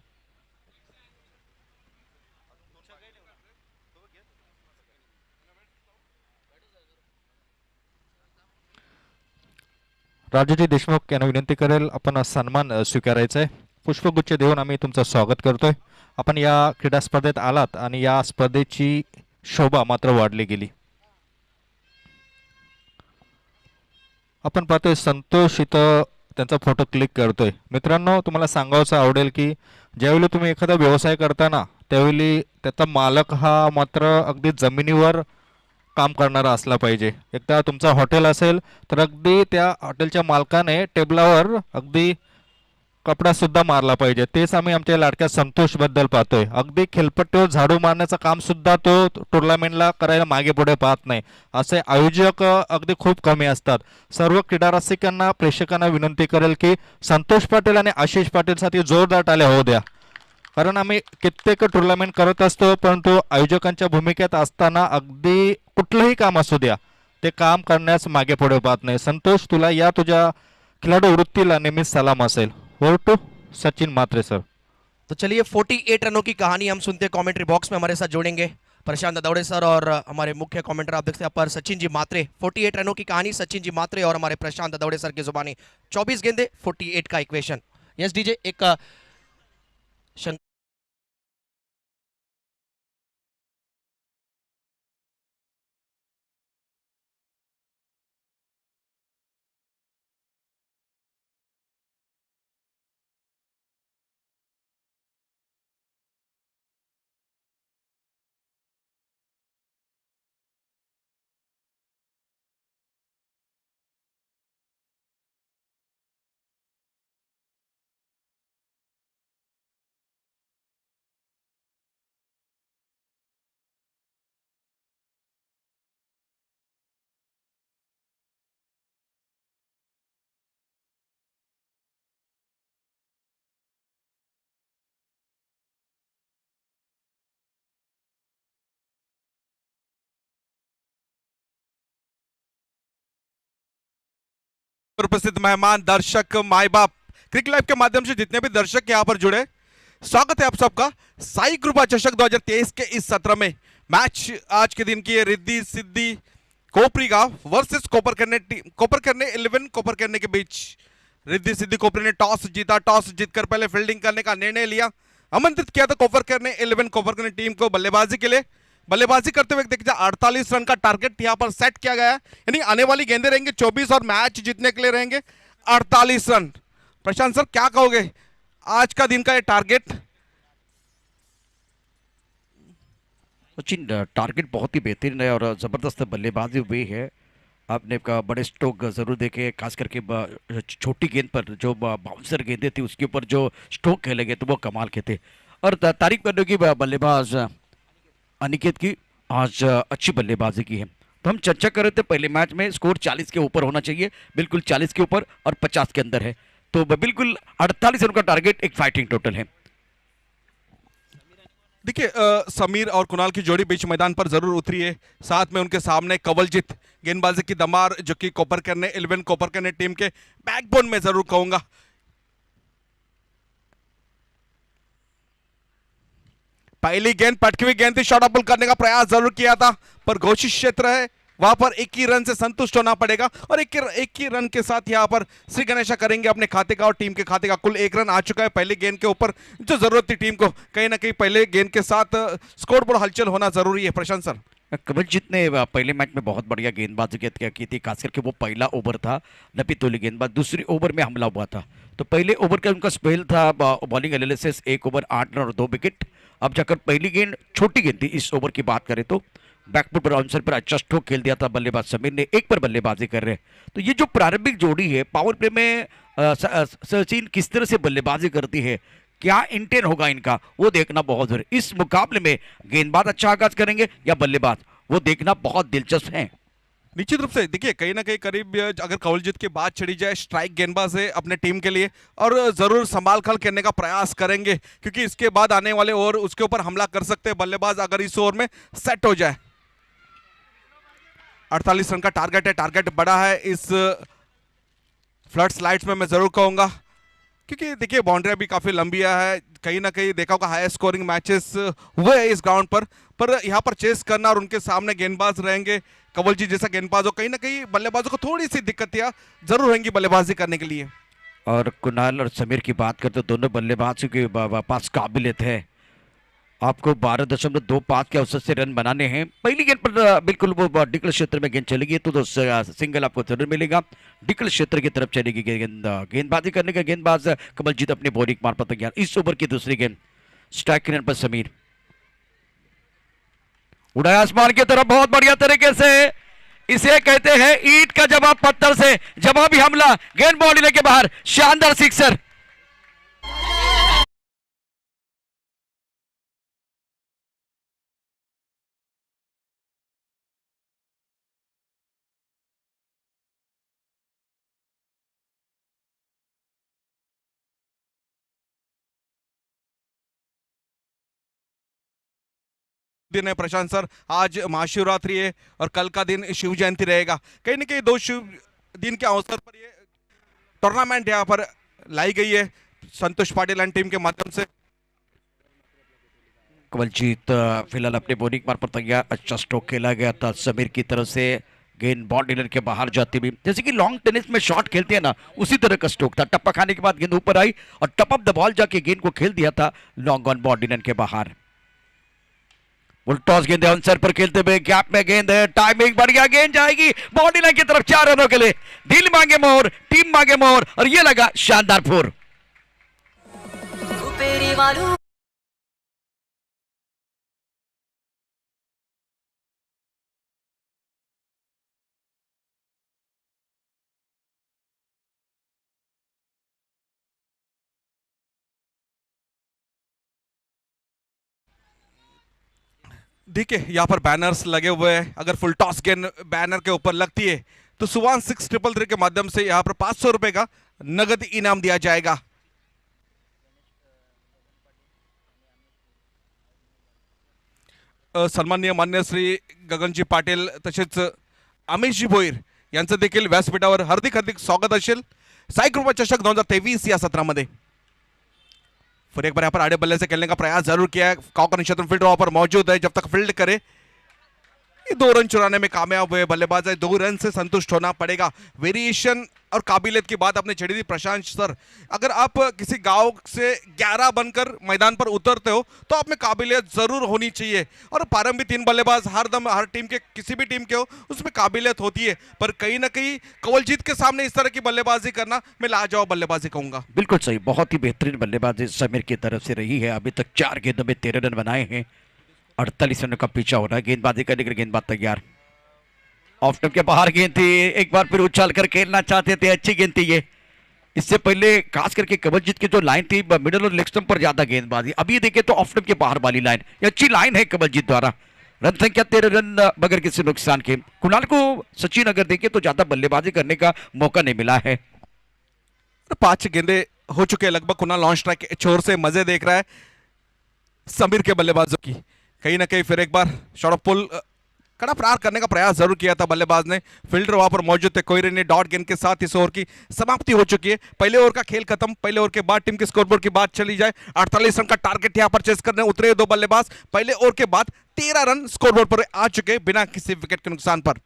Speaker 2: राजूजी देशमुख यांना विनंती करेल, आपण सन्मान स्वीकारायचा आहे. पुष्पगुच्छ देऊन आम्ही तुमचं स्वागत करतोय. आपण या क्रीडा स्पर्धेत आलात आणि या स्पर्धेची शोभा मात्र वाढली गेली. आपण पाहतोय संतोष इथं त्यांचा फोटो क्लिक करतोय. मित्रांनो, तुम्हाला सांगायचं आवडेल की ज्यावेळी तुम्ही एखादा व्यवसाय करताना त्यावेळी त्याचा मालक हा मात्र अगदी जमिनीवर काम करणारा असला पाहिजे. एकदा तुमचा हॉटेल असेल तर अगदी त्या हॉटेलच्या मालकाने टेबलावर अगदी कपडा सुद्धा मारला पाहिजे. तेच आम्ही आमच्या लाडक्या संतोष बद्दल पाहतोय. अगदी खेळपट्टीवर झाडू मारण्याचं काम सुद्धा तो टुर्नामेंटला करायला मागे पुढे पाहत नाही. असे आयोजक अगदी खूप कमी असतात. सर्व क्रीडा रसिकांना, प्रेक्षकांना विनंती करेल की संतोष पाटील आणि आशिष पाटील साठी जोरदार टाळ्या होऊ द्या. कारण आम्ही कित्येक टुर्नामेंट करत असतो, परंतु आयोजकांच्या भूमिकेत असताना अगदी कुठलंही काम असू द्या, ते काम करण्यास मागे पुढे पाहत नाही. संतोष, तुला या तुझ्या खिलाडू वृत्तीला नेहमीच सलाम असेल. Over to Sachin Matre sir.
Speaker 1: तो चलिए 48 रनों की कहानी हम सुनते हैं कमेंट्री बॉक्स में, हमारे साथ जोड़ेंगे प्रशांत दौड़े सर और हमारे मुख्य कमेंटर आप देखते हैं पर सचिन जी मात्रे. 48 रनों की कहानी सचिन जी मात्रे और हमारे प्रशांत दौड़े सर की जुबानी. 24 गेंदे 48 का इक्वेशन. यस डीजे एक
Speaker 4: उपस्थित मेहमान, दर्शक, माई बाप, क्रिक लाइव के माध्यम से जितने भी दर्शक यहाँ पर जुड़े, स्वागत है आप सबका साई कृपा चषक 2023 के इस सत्र में. मैच आज के दिन की है रिद्धि सिद्धि कोपरीगा वर्सेस कोपरकरने 11 कोपरकरने के बीच. रिद्धि सिद्धि कोपरी ने टॉस जीता. टॉस जीतकर पहले फील्डिंग करने का निर्णय लिया. आमंत्रित किया था कोपरकरने 11 कोपरकरने टीम को बल्लेबाजी के लिए. बल्लेबाजी करते हुए देखिए 48 रन का टारगेट यहां पर सेट किया गया है. यानी आने वाली गेंदें रहेंगे 24 और मैच जीतने के लिए रहेंगे 48 रन. प्रशांत सर, क्या कहोगे आज का दिन का ये टारगेट?
Speaker 3: सचिन, टारगेट बहुत ही बेहतरीन है और ज़बरदस्त बल्लेबाजी हुई है. आपने का बड़े स्ट्रोक ज़रूर देखे, खास करके छोटी गेंद पर जो बाउंसर गेंदें थी उसके ऊपर जो स्ट्रोक खेले गए थे वो कमाल के थे. और तारीफ करने की बल्लेबाज अनिकेत की आज अच्छी बल्लेबाजी की है. तो हम चर्चा कर रहे थे पहले मैच में स्कोर 40 के ऊपर होना चाहिए, बिल्कुल 40 के ऊपर और 50 के अंदर है. तो बिल्कुल 48 रन का टारगेट एक फाइटिंग टोटल है.
Speaker 4: देखिए समीर और कुणाल की जोड़ी बीच मैदान पर जरूर उतरी है. साथ में उनके सामने कवलजीत, गेंदबाजी की दमार, जो कि कोपरकरने 11 कोपरकरने टीम के बैकबोन में जरूर कहूंगा. पहली गेंद पटकी हुई गेंद थी, शॉर्ट ऑफ पुल करने का प्रयास जरूर किया था, पर घोषित क्षेत्र है, वहां पर एक ही रन से संतुष्ट होना पड़ेगा. और एक ही रन के साथ यहां पर श्री गणेशा करेंगे अपने खाते का और टीम के खाते का. कुल 1 रन आ चुका है पहली गेंद के ऊपर. जो जरूरत थी टीम को, कहीं ना कहीं पहले गेंद के साथ स्कोर बोर्ड हलचल होना जरूरी है. प्रशांत सर,
Speaker 3: कमलजीत ने पहले मैच में बहुत बढ़िया गेंदबाजी की थी, खास करके वो पहला ओवर था नपी तोली गेंदबाज, दूसरी ओवर में हमला हुआ था. तो पहले ओवर का उनका स्पेल था बॉलिंग एनालिसिस, 1 ओवर 8 रन और 2 विकेट. अब जाकर पहली गेंद छोटी गेंद थी. इस ओवर की बात करें तो बैकफुट पर आंसर पर अच्छा स्ट्रोक खेल दिया था बल्लेबाज समीर ने. 1 पर बल्लेबाजी कर रहे हैं. तो ये जो प्रारंभिक जोड़ी है पावर प्ले में सचिन किस तरह से बल्लेबाजी करती है, क्या इंटेन होगा इनका, वो देखना बहुत जरूरी. इस मुकाबले में गेंदबाज अच्छा आगाज करेंगे या बल्लेबाज, वो देखना बहुत दिलचस्प है.
Speaker 4: निश्चित रूप से देखिए कहीं ना कहीं करीब अगर कवलजीत की बात छड़ी जाए, स्ट्राइक गेंदबाज है अपने टीम के लिए और जरूर संभाल खल करने का प्रयास करेंगे, क्योंकि इसके बाद आने वाले ओवर उसके ऊपर हमला कर सकते हैं बल्लेबाज अगर इस ओवर में सेट हो जाए. 48 रन का टारगेट है. टारगेट बड़ा है इस फ्लड स्लाइड्स में, मैं जरूर कहूंगा, क्योंकि देखिए बाउंड्री भी काफी लंबी है. कहीं ना कहीं देखा होगा हाई स्कोरिंग मैचेस हुए हैं इस ग्राउंड पर यहाँ पर चेस करना और उनके सामने गेंदबाज रहेंगे कवलजीत जैसा गेंदबाज हो, कहीं ना कहीं बल्लेबाजों को थोड़ी सी दिक्कतें जरूर रहेंगी बल्लेबाजी करने के लिए.
Speaker 3: और कुणाल और समीर की बात करते तो दोनों बल्लेबाजों के पास काबिलियत है. आपको 12.25 के औसत से रन बनाने हैं. पहली गेंद पर बिल्कुल वो डिकल क्षेत्र में गेंद चलेगी तो सिंगल आपको जरूर मिलेगा. डिकल क्षेत्र की तरफ चलेगी गेंद. गेंदबाजी करने का गेंदबाज कमलजीत अपने बॉलिंग मार पर तैयार. इस ओवर की दूसरी गेंद स्ट्राइक रन पर समीर उड़ाया आसमान की तरफ बहुत बढ़िया तरीके से. इसे कहते हैं ईंट का जवाब पत्थर से. जवाबी हमला, गेंद बाउंड्री के बाहर, शानदार सिक्सर.
Speaker 4: दिन है प्रशांत सर, आज महाशिवरात्रि है और कल का दिन शिव जयंती रहेगा। कहीं ना कहीं दो शिव दिन के अवसर पर ये टूर्नामेंट यहाँ पर लाई गई है संतोष पाटिल एंड टीम के माध्यम से।
Speaker 3: कवलजीत फिलहाल अपने बॉलिंग मार्फत तैयार, अच्छा स्ट्रोक खेला गया था समीर की तरफ से, गेंद बॉल डिनर के बाहर जाती हुई, जैसे कि लॉन्ग टेनिस में शॉट खेलते हैं ना, उसी तरह का स्ट्रोक था। टप्पा खाने के बाद गेंद ऊपर आई और टप अप द बॉल जाके गेंद को खेल दिया था लॉन्ग ऑन बॉल डिनर के बाहर। फुल टॉस गेंद है, आंसर पर खेलते हुए, गैप में गेंद है, टाइमिंग बढ़िया, गेंद जाएगी बॉडी लाइन की तरफ 4 रनों के लिए। दिल मांगे मोर, टीम मांगे मोर, और ये लगा शानदार फोर।
Speaker 4: देखिए यहाँ पर बैनर्स लगे हुए हैं, अगर फुल टॉस गेंद बैनर के ऊपर लगती है तो सुवान 6333 के माध्यम से यहाँ पर 500 रुपए का नगद इनाम दिया जाएगा। सन्माननीय मान्य श्री गगनजी पाटील तसेच अमितजी भोईर यांचं देखील व्यासपीठावर हार्दिक हार्दिक स्वागत असेल साई कृपा चषक 2023 या सत्रामध्ये। फिर एक बार यहाँ पर आड़े बल्ले से खेलने का प्रयास जरूर किया है, कॉकर निषेधन फील्ड वहां पर मौजूद है, जब तक फील्ड करे। ये 2 रन चुराने में कामयाब हुए बल्लेबाज है, 2 रन से संतुष्ट होना पड़ेगा। वेरिएशन और काबिलियत की बात आपने छेड़ी थी प्रशांत सर, अगर आप किसी गांव से 11 बनकर मैदान पर उतरते हो तो आप में काबिलियत जरूर होनी चाहिए। और प्रारंभिक 3 बल्लेबाज हर दम हर टीम के किसी भी टीम के हो उसमें काबिलियत होती है, पर कहीं ना कहीं कवलजीत के सामने इस तरह की बल्लेबाजी करना मैं लाजवाब बल्लेबाजी कहूंगा।
Speaker 3: बिल्कुल सही, बहुत ही बेहतरीन बल्लेबाजी समीर की तरफ से रही है। अभी तक 4 गेंदों में 13 रन बनाए हैं, 48 रनों का पीछा हो रहा है। गेंदबाजी करने के लिए गेंदबाज तैयार, ऑफ स्टंप के बाहर गेंद थी, एक बार फिर उछाल कर खेलना चाहते थे, अच्छी गेंद थी ये। इससे पहले खास करके कवलजीत की जो लाइन थी मिडल और लेग स्टंप पर ज्यादा गेंदबाजी, अभी देखिए तो ऑफ स्टंप के बाहर वाली लाइन, ये अच्छी लाइन है कवलजीत द्वारा। रन संख्या 13 रन बगैर किसी नुकसान के। कुणाल को सचिन अगर देखे तो ज्यादा बल्लेबाजी करने का मौका नहीं मिला है।
Speaker 4: 5 गेंदे हो चुके हैं लगभग, कुणाल लॉन्च स्ट्राइक के छोर से मजे देख रहा है समीर के बल्लेबाजों की। कहीं ना कहीं फिर एक बार शॉर्ट ऑफ पुल कड़ा प्रहार करने का प्रयास जरूर किया था बल्लेबाज ने, फील्डर वहां पर मौजूद थे, कोई रन नहीं। डॉट गेंद के साथ इस ओवर की समाप्ति हो चुकी है। पहले ओवर का खेल खत्म। पहले ओवर के बाद टीम के स्कोरबोर्ड की बात चली जाए, 48 रन का टारगेट यहां पर चेस करने उतरे 2 बल्लेबाज। पहले ओवर के बाद 13 रन स्कोरबोर्ड पर आ चुके बिना किसी विकेट के नुकसान पर।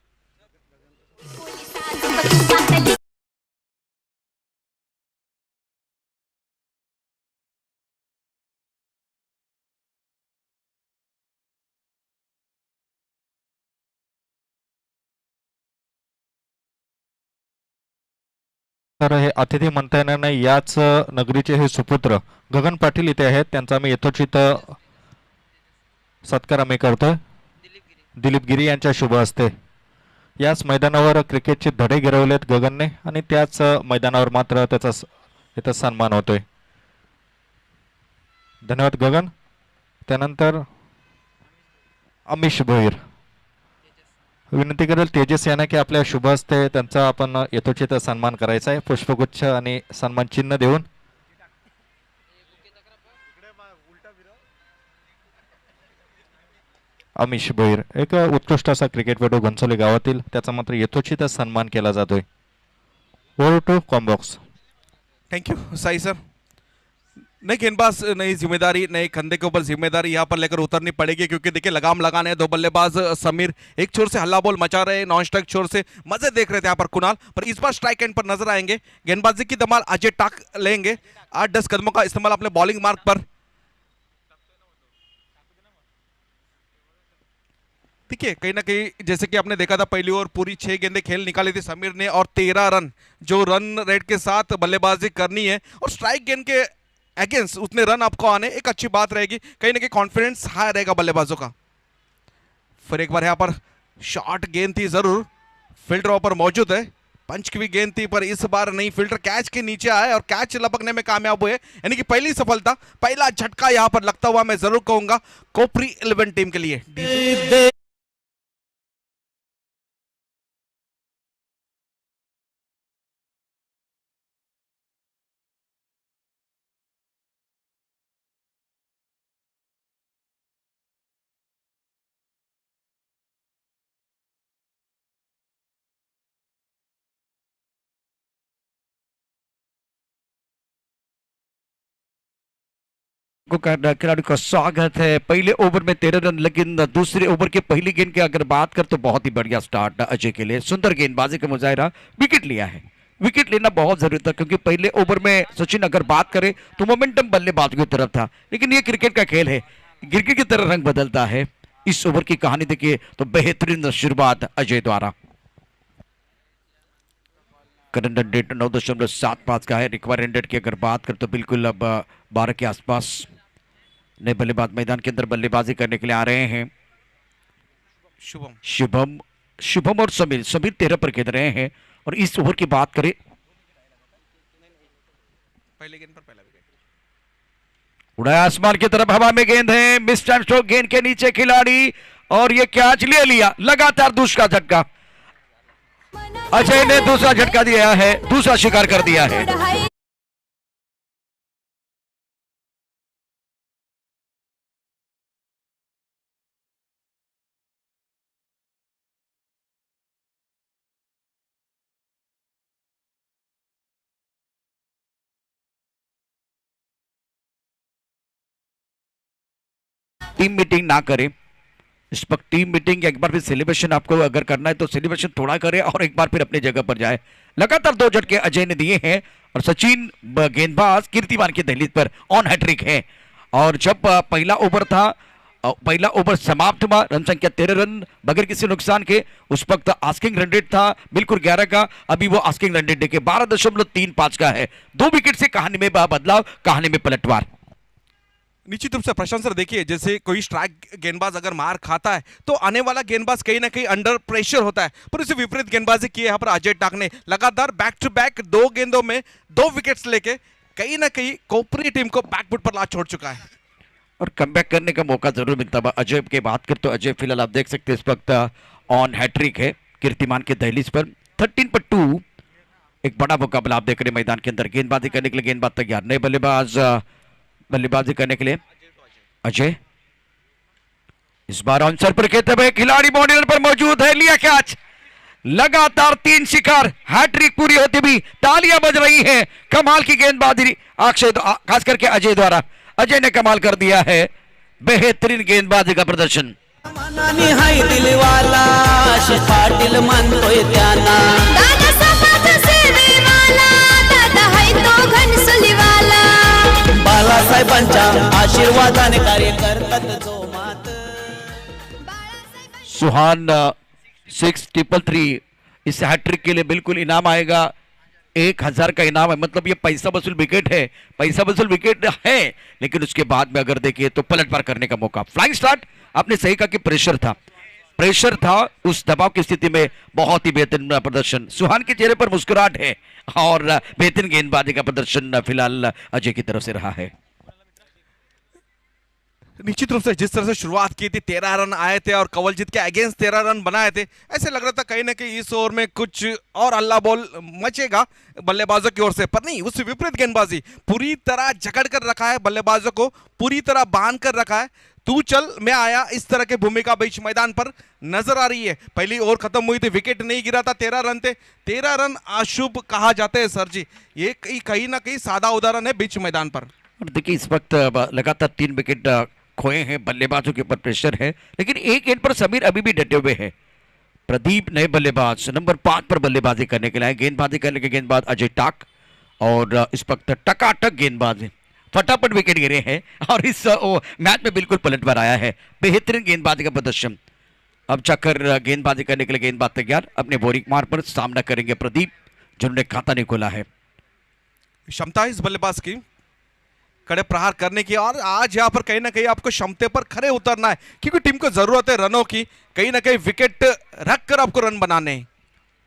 Speaker 2: तर हे अतिथी म्हणता येणार नाही, याच नगरीचे हे सुपुत्र गगन पाटील इथे आहेत, त्यांचा मी यथोचित सत्कार आम्ही करतोय दिलीप गिरी यांच्या शुभ हस्ते। याच मैदानावर क्रिकेटचे धडे गिरवलेत गगनने आणि त्याच मैदानावर मात्र त्याचा इथं सन्मान होतोय। धन्यवाद गगन। त्यानंतर अमिश भोईर विनंती करेल तेजस यांना की आपल्या शुभ हस्ते त्यांचा आपण यथोचित सन्मान करायचा आहे, पुष्पगुच्छ आणि सन्मान चिन्ह देऊन। अमिश भोईर एक उत्कृष्ट असा क्रिकेटपटू घनसोली गावातील, त्याचा मात्र यथोचित सन्मान केला जातोय। Over to comm box.
Speaker 4: Thank you Sai sir. नई गेंदबाज नई जिम्मेदारी, नए कंधे के ऊपर जिम्मेदारी यहाँ पर लेकर उतरनी पड़ेगी, क्योंकि देखिए लगाम लगाने हैं 2 बल्लेबाज। समीर एक छोर से हल्ला बोल मचा रहे हैं, नॉन स्ट्राइक छोर से मजे देख रहे थे यहाँ पर कुणाल, पर इस बार स्ट्राइक एंड पर नजर आएंगे। गेंदबाजी की धमाल अजय टाक लेंगे, 8-10 कदमों का इस्तेमाल अपने बॉलिंग मार्क पर। देखिए कहीं ना कहीं जैसे कि आपने देखा था पहली ओवर पूरी 6 गेंदें खेल निकाली थी समीर ने, और 13 रन जो रन रेट के साथ बल्लेबाजी करनी है और स्ट्राइक गेंद के अगेंस्ट उतने रन आपको आने, एक अच्छी बात रहेगी। कहीं ना कहीं कॉन्फिडेंस हाई रहेगा बल्लेबाजों का। फिर एक बार यहाँ पर शॉर्ट गेंद थी जरूर, फील्डर वहां पर मौजूद है, पंच की भी गेंद थी, पर इस बार नहीं, फील्डर कैच के नीचे आए और कैच लपकने में कामयाब हुए, यानी कि पहली सफलता, पहला झटका यहाँ पर लगता हुआ मैं जरूर कहूंगा कोपरी 11 टीम के लिए।
Speaker 3: खिलाड़ी का स्वागत है। पहले ओवर में 13 रन, लेकिन दूसरे ओवर के पहली गेंद की अगर बात कर तो बहुत ही बढ़िया स्टार्ट अजय के लिए। सुंदर गेंदबाजी का मुजाहिरा, विकेट लिया है। विकेट लेना बहुत जरूरी था क्योंकि पहले ओवर में सचिन अगर बात करे तो मोमेंटम बल्लेबाज की तरफ था, लेकिन ये क्रिकेट का खेल है, क्रिकेट की तरह रंग बदलता है। इस ओवर की कहानी देखिए तो बेहतरीन शुरुआत अजय द्वारा। करंट रन रेट 9.75 का है। रिक्वायर रन रेट की अगर बात करें तो बिल्कुल अब 12 के आसपास। नए बल्लेबाज मैदान के अंदर बल्लेबाजी करने के लिए आ रहे हैं। शुभम और समीर 13 पर खेल रहे हैं। और इस ओवर की बात करें,
Speaker 4: पहले गेंद पर पहला विकेट,
Speaker 3: उड़ाया आसमान की तरफ, हवा में गेंद है, मिस टाइम स्ट्रोक, गेंद के नीचे खिलाड़ी और ये कैच ले लिया। लगातार दूसरा झटका, अजय ने दूसरा झटका दिया है, दूसरा शिकार कर दिया है। टीम मीटिंग ना करें इस वक्त। टीम मीटिंग एक बार फिर सेलिब्रेशन आपको अगर करना है तो सेलिब्रेशन थोड़ा करें और एक बार फिर अपनी जगह पर जाए। लगातार 2 झटके अजय ने दिए हैं और सचिन गेंदबाज कीर्तिमान की दहलीज पर ऑन हैट्रिक है। और जब पहला ओवर समाप्त हुआ, रन संख्या 13 रन बगैर किसी नुकसान के, उस वक्त आस्किंग रन रेट था बिल्कुल 11 का। अभी वो आस्किंग रन रेट देखिए 12.35 का है। 2 विकेट से कहानी में बदलाव, कहानी में पलटवार।
Speaker 4: निश्चित रूप से प्रशांत सर, देखिए जैसे कोई स्ट्राइक गेंदबाज अगर मार खाता है तो आने वाला गेंदबाज कहीं ना कहीं अंडर प्रेशर होता है, पर इसे विपरीत गेंदबाजी की यहाँ पर अजय टाक ने। लगातार बैक टू बैक 2 गेंदों में 2 विकेट्स लेके कहीं ना कहीं कोपरी टीम को बैकफुट पर ला छोड़ चुका है
Speaker 3: और कमबैक करने का मौका जरूर मिलता है। अजय की बात कर तो अजय फिलहाल आप देख सकते हैं इस वक्त ऑन हैट्रिक है कीर्तिमान के दहलीज पर। 13 पर 2 एक बड़ा मुकाबला आप देख रहे हैं मैदान के अंदर। गेंदबाजी करने के लिए गेंदबाज तैयार, नए बल्लेबाजी करने के लिए अजय। इस बार आंसर पर कहते हुए खिलाड़ी बाउंड्री पर मौजूद है, लिया कैच। लगातार 3 शिकार, हैट्रिक पूरी होती भी तालियां बज रही हैं। कमाल की गेंदबाजी अक्षय, खास करके अजय द्वारा। अजय ने कमाल कर दिया है, बेहतरीन गेंदबाजी का प्रदर्शन।
Speaker 5: मनानी हाय दिलवाला पाटील मानतोय त्यांना दादा समाज सेवेवाला दादा हाय तो घनसुलीवाला बाळासाहेबांच्या आशीर्वादाने कार्य करतात जो मात।
Speaker 3: सुहान 633 इस हैट्रिक के लिए बिल्कुल इनाम आएगा। 1000 का इनाम है, मतलब ये पैसा वसूल विकेट है, पैसा वसूल विकेट है, लेकिन उसके बाद में अगर देखिए तो पलटवार करने का मौका। फ्लाइंग स्टार्ट, आपने सही कहा कि प्रेशर था उस दबाव की स्थिति में बहुत ही बेहतरीन प्रदर्शन। सुहान के चेहरे पर मुस्कुराहट है और बेहतरीन गेंदबाजी का प्रदर्शन फिलहाल अजय की तरफ से रहा है।
Speaker 4: निश्चित रूप से जिस तरह से शुरुआत की थी, 13 रन आए थे और कवलजीत के अगेंस्ट 13 रन बनाए थे, ऐसे लग रहा था कहीं ना कहीं इस ओवर में कुछ और अल्लाह बॉल मचेगा बल्लेबाजों की ओर से, पर नहीं, उससे विपरीत गेंदबाजी पूरी तरह जकड़ कर रखा है, बल्लेबाजों को पूरी तरह बांध कर रखा है। तू चल मैं आया, इस तरह की भूमिका बीच मैदान पर नजर आ रही है। पहली ओवर खत्म हुई थी, विकेट नहीं गिरा था, 13 रन थे। 13 रन अशुभ कहा जाते हैं सर जी, ये कहीं ना कहीं सादा उदाहरण है बीच मैदान पर।
Speaker 3: और देखिए इस वक्त लगातार 3 विकेट खोए हैं, बल्लेबाजों के ऊपर प्रेशर है, लेकिन एक गेंद पर समीर अभी भी डटे हुए हैं। प्रदीप नए बल्लेबाज नंबर 5 पर बल्लेबाजी करने के लिए, गेंदबाजी करने के गेंदबाज अजय टाक और इस वक्त टकाटक गेंदबाजी, फटाफट विकेट गिरे हैं और इस मैच में बिल्कुल पलटवार आया है। बेहतरीन गेंदबाजी का प्रदर्शन। अब जाकर गेंदबाजी करने के लिए गेंदबाज तैयार, अपने बोरिंग मार पर सामना करेंगे प्रदीप, जिन्होंने खाता नहीं खोला है।
Speaker 4: क्षमता इस बल्लेबाज की कड़े प्रहार करने की, और आज यहाँ पर कहीं ना कहीं आपको क्षमते पर खरे उतरना है, क्योंकि टीम को जरूरत है रनों की, कहीं ना कहीं विकेट रखकर आपको रन बनाने हैं।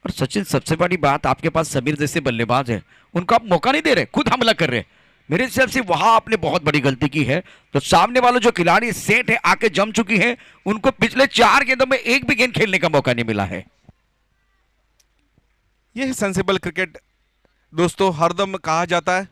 Speaker 3: और सचिन सबसे बड़ी बात, आपके पास समीर जैसे बल्लेबाज है, उनको आप मौका नहीं दे रहे, खुद हमला कर रहे हैं। मेरे हिसाब से वहां आपने बहुत बड़ी गलती की है। तो सामने वाले जो खिलाड़ी सेट है, आके जम चुकी है, उनको पिछले 4 गेंदों में एक भी गेंद खेलने का मौका नहीं मिला है।
Speaker 4: यह है सेंसिबल क्रिकेट दोस्तों, हरदम कहा जाता है।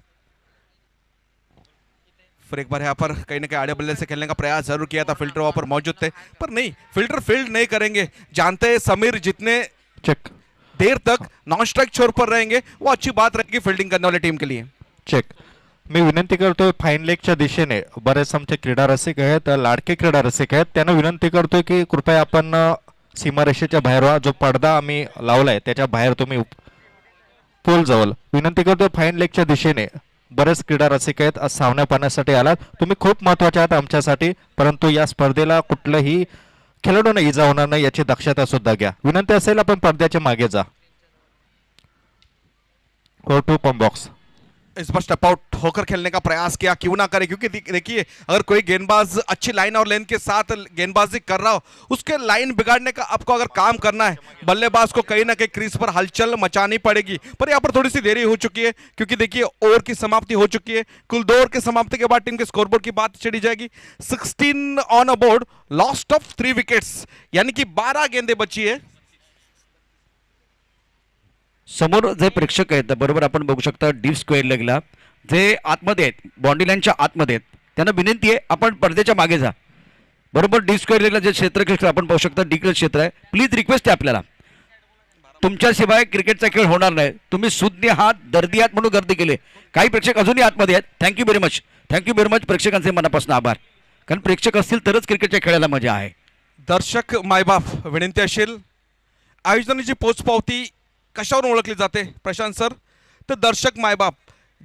Speaker 4: फिर एक बार यहाँ पर कहीं ना कहीं आड़े बल्ले से खेलने का प्रयास जरूर किया था, फिल्टर वहां पर मौजूद थे, पर नहीं, फिल्टर फील्ड नहीं करेंगे। जानते हैं समीर जितने
Speaker 2: चेक
Speaker 4: देर तक नॉन स्ट्राइक छोर पर रहेंगे वो अच्छी बात रहेगी फील्डिंग करने वाली टीम के लिए।
Speaker 2: चेक मी विनंती करतोय फाईन लेगच्या दिशेने बरेच आमचे क्रीडा रसिक आहेत, लाडके क्रीडा रसिक आहेत, त्यांना विनंती करतोय की कृपया आपण सीमारेषेच्या बाहेर व्हा. जो पडदा आम्ही लावलाय त्याच्या बाहेर तुम्ही पोल जवळ विनंती करतोय. फाईन लेगच्या दिशेने बरेच क्रीडा रसिक आहेत, आज सामना पाहण्यासाठी आलात. तुम्ही खूप महत्त्वाचे आहात आमच्यासाठी, परंतु या स्पर्धेला कुठलंही खेळाडूंना इजा होणार नाही याची दक्षता सुद्धा घ्या. विनंती असेल आपण पडद्याच्या मागे जा. Go to pump box.
Speaker 4: इस बार स्टेप आउट होकर खेलने का प्रयास किया, क्यों ना करे, क्योंकि देखिए अगर कोई गेंदबाज अच्छी लाइन और लेंथ के साथ गेंदबाजी कर रहा हो, उसके लाइन बिगाड़ने का आपको अगर काम करना है, बल्लेबाज को कहीं ना कहीं क्रीज पर हलचल मचानी पड़ेगी. पर यहाँ पर थोड़ी सी देरी हो चुकी है, क्योंकि देखिए ओवर की समाप्ति हो चुकी है. कुल 2 ओवर की समाप्ति के बाद टीम के स्कोरबोर्ड की बात चढ़ी जाएगी. 16 on a board, lost of 3 wickets, यानी कि 12 गेंदें बची है.
Speaker 3: समोर जे प्रेक्षक आहेत बरोबर आपण बघू शकता डीप स्क्वेअर लेगला जे आतमध्ये आहेत, बाउंड्री लाईनच्या आतमध्ये आहेत, त्यांना विनंती आहे आपण पडद्याच्या मागे जा. बरोबर डीप स्क्वेअर लेगला जे क्षेत्र आपण पाहू शकता डिक्लेअर क्षेत्र आहे. प्लीज रिक्वेस्ट आहे आपल्याला, तुमच्याशिवाय क्रिकेटचा खेळ होणार नाही. तुम्ही सुज्ञ आहात, दर्दी आहात म्हणून गर्दी केली. काही प्रेक्षक अजूनही आतमध्ये आहेत. Thank you very much, thank you very much. प्रेक्षकांचे मनापासून आभार, कारण प्रेक्षक असतील तरच क्रिकेटच्या खेळायला मजा आहे.
Speaker 4: दर्शक मायबाप, विनंती असेल आयोजनाची पोचपावती कशावरून ओळखली जाते प्रशांत सर? तर दर्शक मायबाप,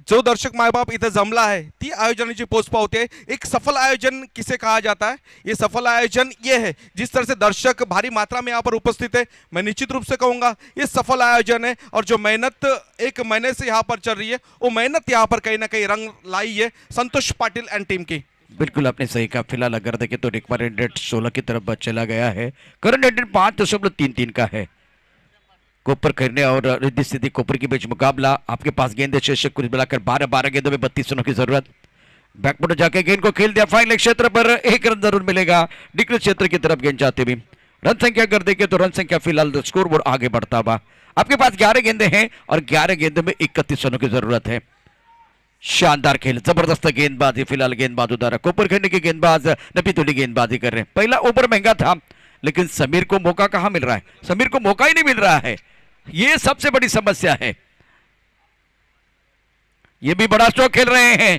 Speaker 4: जो दर्शक मायबाप इथे जमला है ती आयोजनाची पोचपावती है. एक सफल आयोजन किसे कहा जाता है? ये सफल आयोजन ये है जिस तरह से दर्शक भारी मात्रा में यहाँ पर उपस्थित है. मैं निश्चित रूप से कहूँगा ये सफल आयोजन है, और जो मेहनत 1 महीने से यहाँ पर चल रही है वो मेहनत यहाँ पर कहीं ना कहीं रंग लाई है संतोष पाटिल एंड टीम की.
Speaker 3: बिल्कुल आपने सही कहा. फिलहाल अगर देखें तो रिक्वायर्ड रेट 16 की तरफ चला गया है. करंट रेट 5.33 का है. कोपर करने और रिद्धि सिद्धि कोपर के बीच मुकाबला. आपके पास गेंद शीर्षक कुछ मिलाकर 12 गेंदों में 32 रनों की जरूरत. बैकफुट जाके गेंद को खेल दिया. फाइनल क्षेत्र पर 1 रन जरूर मिलेगा. डिक्लेयर क्षेत्र की तरफ गेंद जाते हुए रन संख्या कर देखे तो रन संख्या फिलहाल स्कोर बोर्ड आगे बढ़ता हुआ. आपके पास 11 गेंदे हैं और 11 गेंदों में 31 रनों की जरूरत है. शानदार खेल, जबरदस्त गेंदबाजी. फिलहाल गेंदबाज उतारा. कोपर खेलने के गेंदबाज नपीतुली गेंदबाजी कर रहे हैं. पहला ओवर महंगा था, लेकिन समीर को मौका कहां मिल रहा है? समीर को मौका ही नहीं मिल रहा है. ये सबसे बड़ी समस्या है. ये भी बड़ा स्ट्रोक खेल रहे हैं.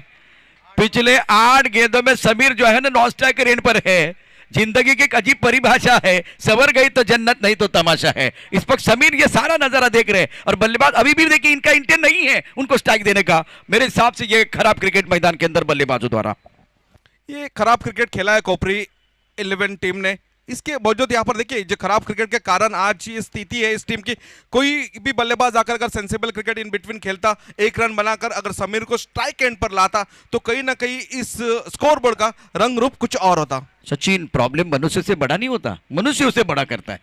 Speaker 3: पिछले 8 गेंदों में समीर जो है ना नॉन स्ट्राइकर एंड पर है. जिंदगी की एक अजीब परिभाषा है, सवर गई तो जन्नत नहीं तो तमाशा है. इस वक्त समीर ये सारा नजारा देख रहे हैं और बल्लेबाज अभी भी देखिए इनका इंटेंट नहीं है उनको स्ट्राइक देने का. मेरे हिसाब से ये खराब क्रिकेट मैदान के अंदर बल्लेबाजों द्वारा
Speaker 4: ये खराब क्रिकेट खेला है कोपरी 11 टीम ने. इसके बावजूद यहाँ पर देखिए जो खराब क्रिकेट के कारण आज ये स्थिति है इस टीम की. कोई भी बल्लेबाज आकर अगर सेंसिबल क्रिकेट इन बिटवीन खेलता, 1 रन बनाकर अगर समीर को स्ट्राइक एंड पर लाता, तो कहीं ना कहीं इस स्कोर बोर्ड का रंग रूप कुछ और होता.
Speaker 3: सचिन, प्रॉब्लम मनुष्य से बड़ा नहीं होता, मनुष्य उसे बड़ा करता है.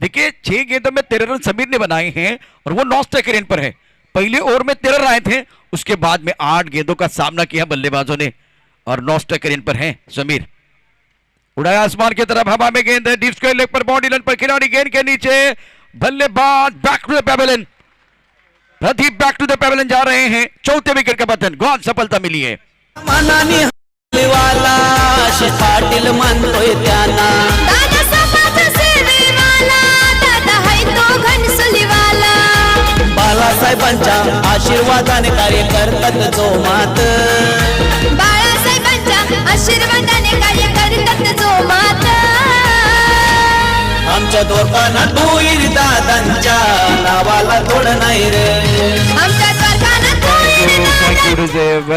Speaker 3: देखिए 6 गेंदों में 13 रन समीर ने बनाए हैं और वो नॉन स्ट्राइकर एंड पर है. पहले ओवर में 13 रन आए थे, उसके बाद में 8 गेंदों का सामना किया बल्लेबाजों ने और नॉन स्ट्राइकर एंड पर है समीर. उड़ाया आसमान की तरफ, हवा में गेंद है. डीप स्क्वायर लेग पर बाउंड्री लाइन पर खिलाड़ी, गेंद के नीचे बल्लेबाज back to the pavilion. Pradeep back to the pavilion जा रहे हैं. चौथे विकेट का पतन. गॉन सफलता मिली है.
Speaker 5: मनानी हलवाला पाटील मानतोय त्यांना. दादा समाज सेवेवाला, दादा है तो घनसुलीवाला. बाळासाहेबांच्या आशीर्वादाने कार्य करतात जो मात. बाळासाहेबांच्या आशीर्वादाने कार्य करतात जो मात. आमच्या दोघांना धुईर दादांच्या नावाला तोड नाही रे. आमच्या दोघांना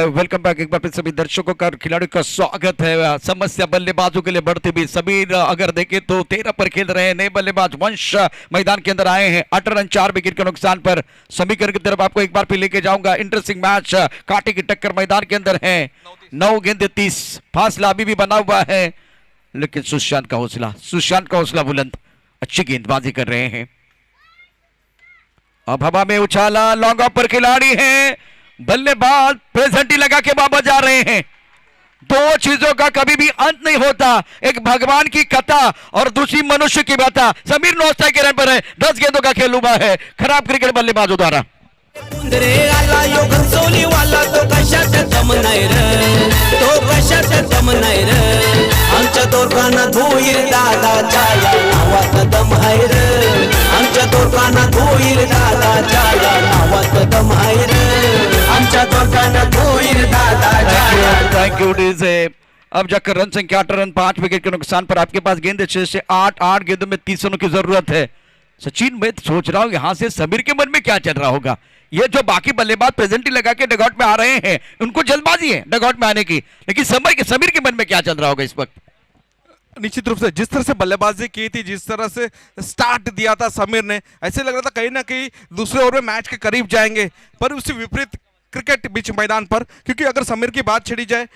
Speaker 3: वेलकम बैक. एक बार फिर सभी दर्शकों का और खिलाड़ियों का स्वागत है. समस्या बल्लेबाजों के लिए बढ़ती भी. समीर अगर देखें तो 13 पर खेल रहे हैं. नए बल्लेबाज वंश मैदान के अंदर आए हैं. 8 रन 4 विकेट के नुकसान पर. समीकरण की तरफ आपको एक बार फिर लेके जाऊंगा. इंटरेस्टिंग मैच, कांटे की टक्कर मैदान के अंदर है. 9 गेंदे 30, फासला अभी भी बना हुआ है, लेकिन सुशांत का हौसला बुलंद. अच्छी गेंदबाजी कर रहे हैं. अब हवा में उछाला, लॉन्ग ऑफ पर खिलाड़ी है. बल्लेबाज प्रेजेंटी लगा के वापस जा रहे हैं. 2 चीजों का कभी भी अंत नहीं होता, एक भगवान की कथा और दूसरी मनुष्य की व्यथा. समीर नौ स्ट्राइक रन पर है. 10 गेंदों का खेल हुआ है. खराब क्रिकेट बल्लेबाजों द्वारा.
Speaker 5: रे आला यो घनसोली वाला, तो कशात दम नाही रे, तो कशात दम नाही रे. आमच्या दोघांना धुईर दादाच्या नावात दम आहे रे. आमच्या दोघांना धुईर दादाच्या नावात दम आहे रे. आमच्या दोघांना धुईर
Speaker 3: थैंक यू डीजे। अब जाकर रन संख्या 8 रन 5 विकेट के नुकसान पर आपके पास गेंद 6 से 8 गेंदों में 30 रनों की जरूरत है। सचिन मैं सोच रहा हूं यहां से समीर के मन में क्या चल रहा होगा। ये जो बाकी बल्लेबाज प्रेजेंटली लगा के डगआउट में आ रहे हैं उनको जल्दबाजी है डगआउट में आने की, लेकिन समीर के मन में क्या चल रहा होगा इस वक्त।
Speaker 4: निश्चित रूप से जिस तरह से बल्लेबाजी की थी, जिस तरह से स्टार्ट दिया था समीर ने, ऐसे लग रहा था कहीं ना कहीं दूसरे ओवर में मैच के करीब जाएंगे, पर उससे विपरीत क्रिकेट बीच मैदान पर, क्योंकि अगर समीर की बात छिड़ी जाए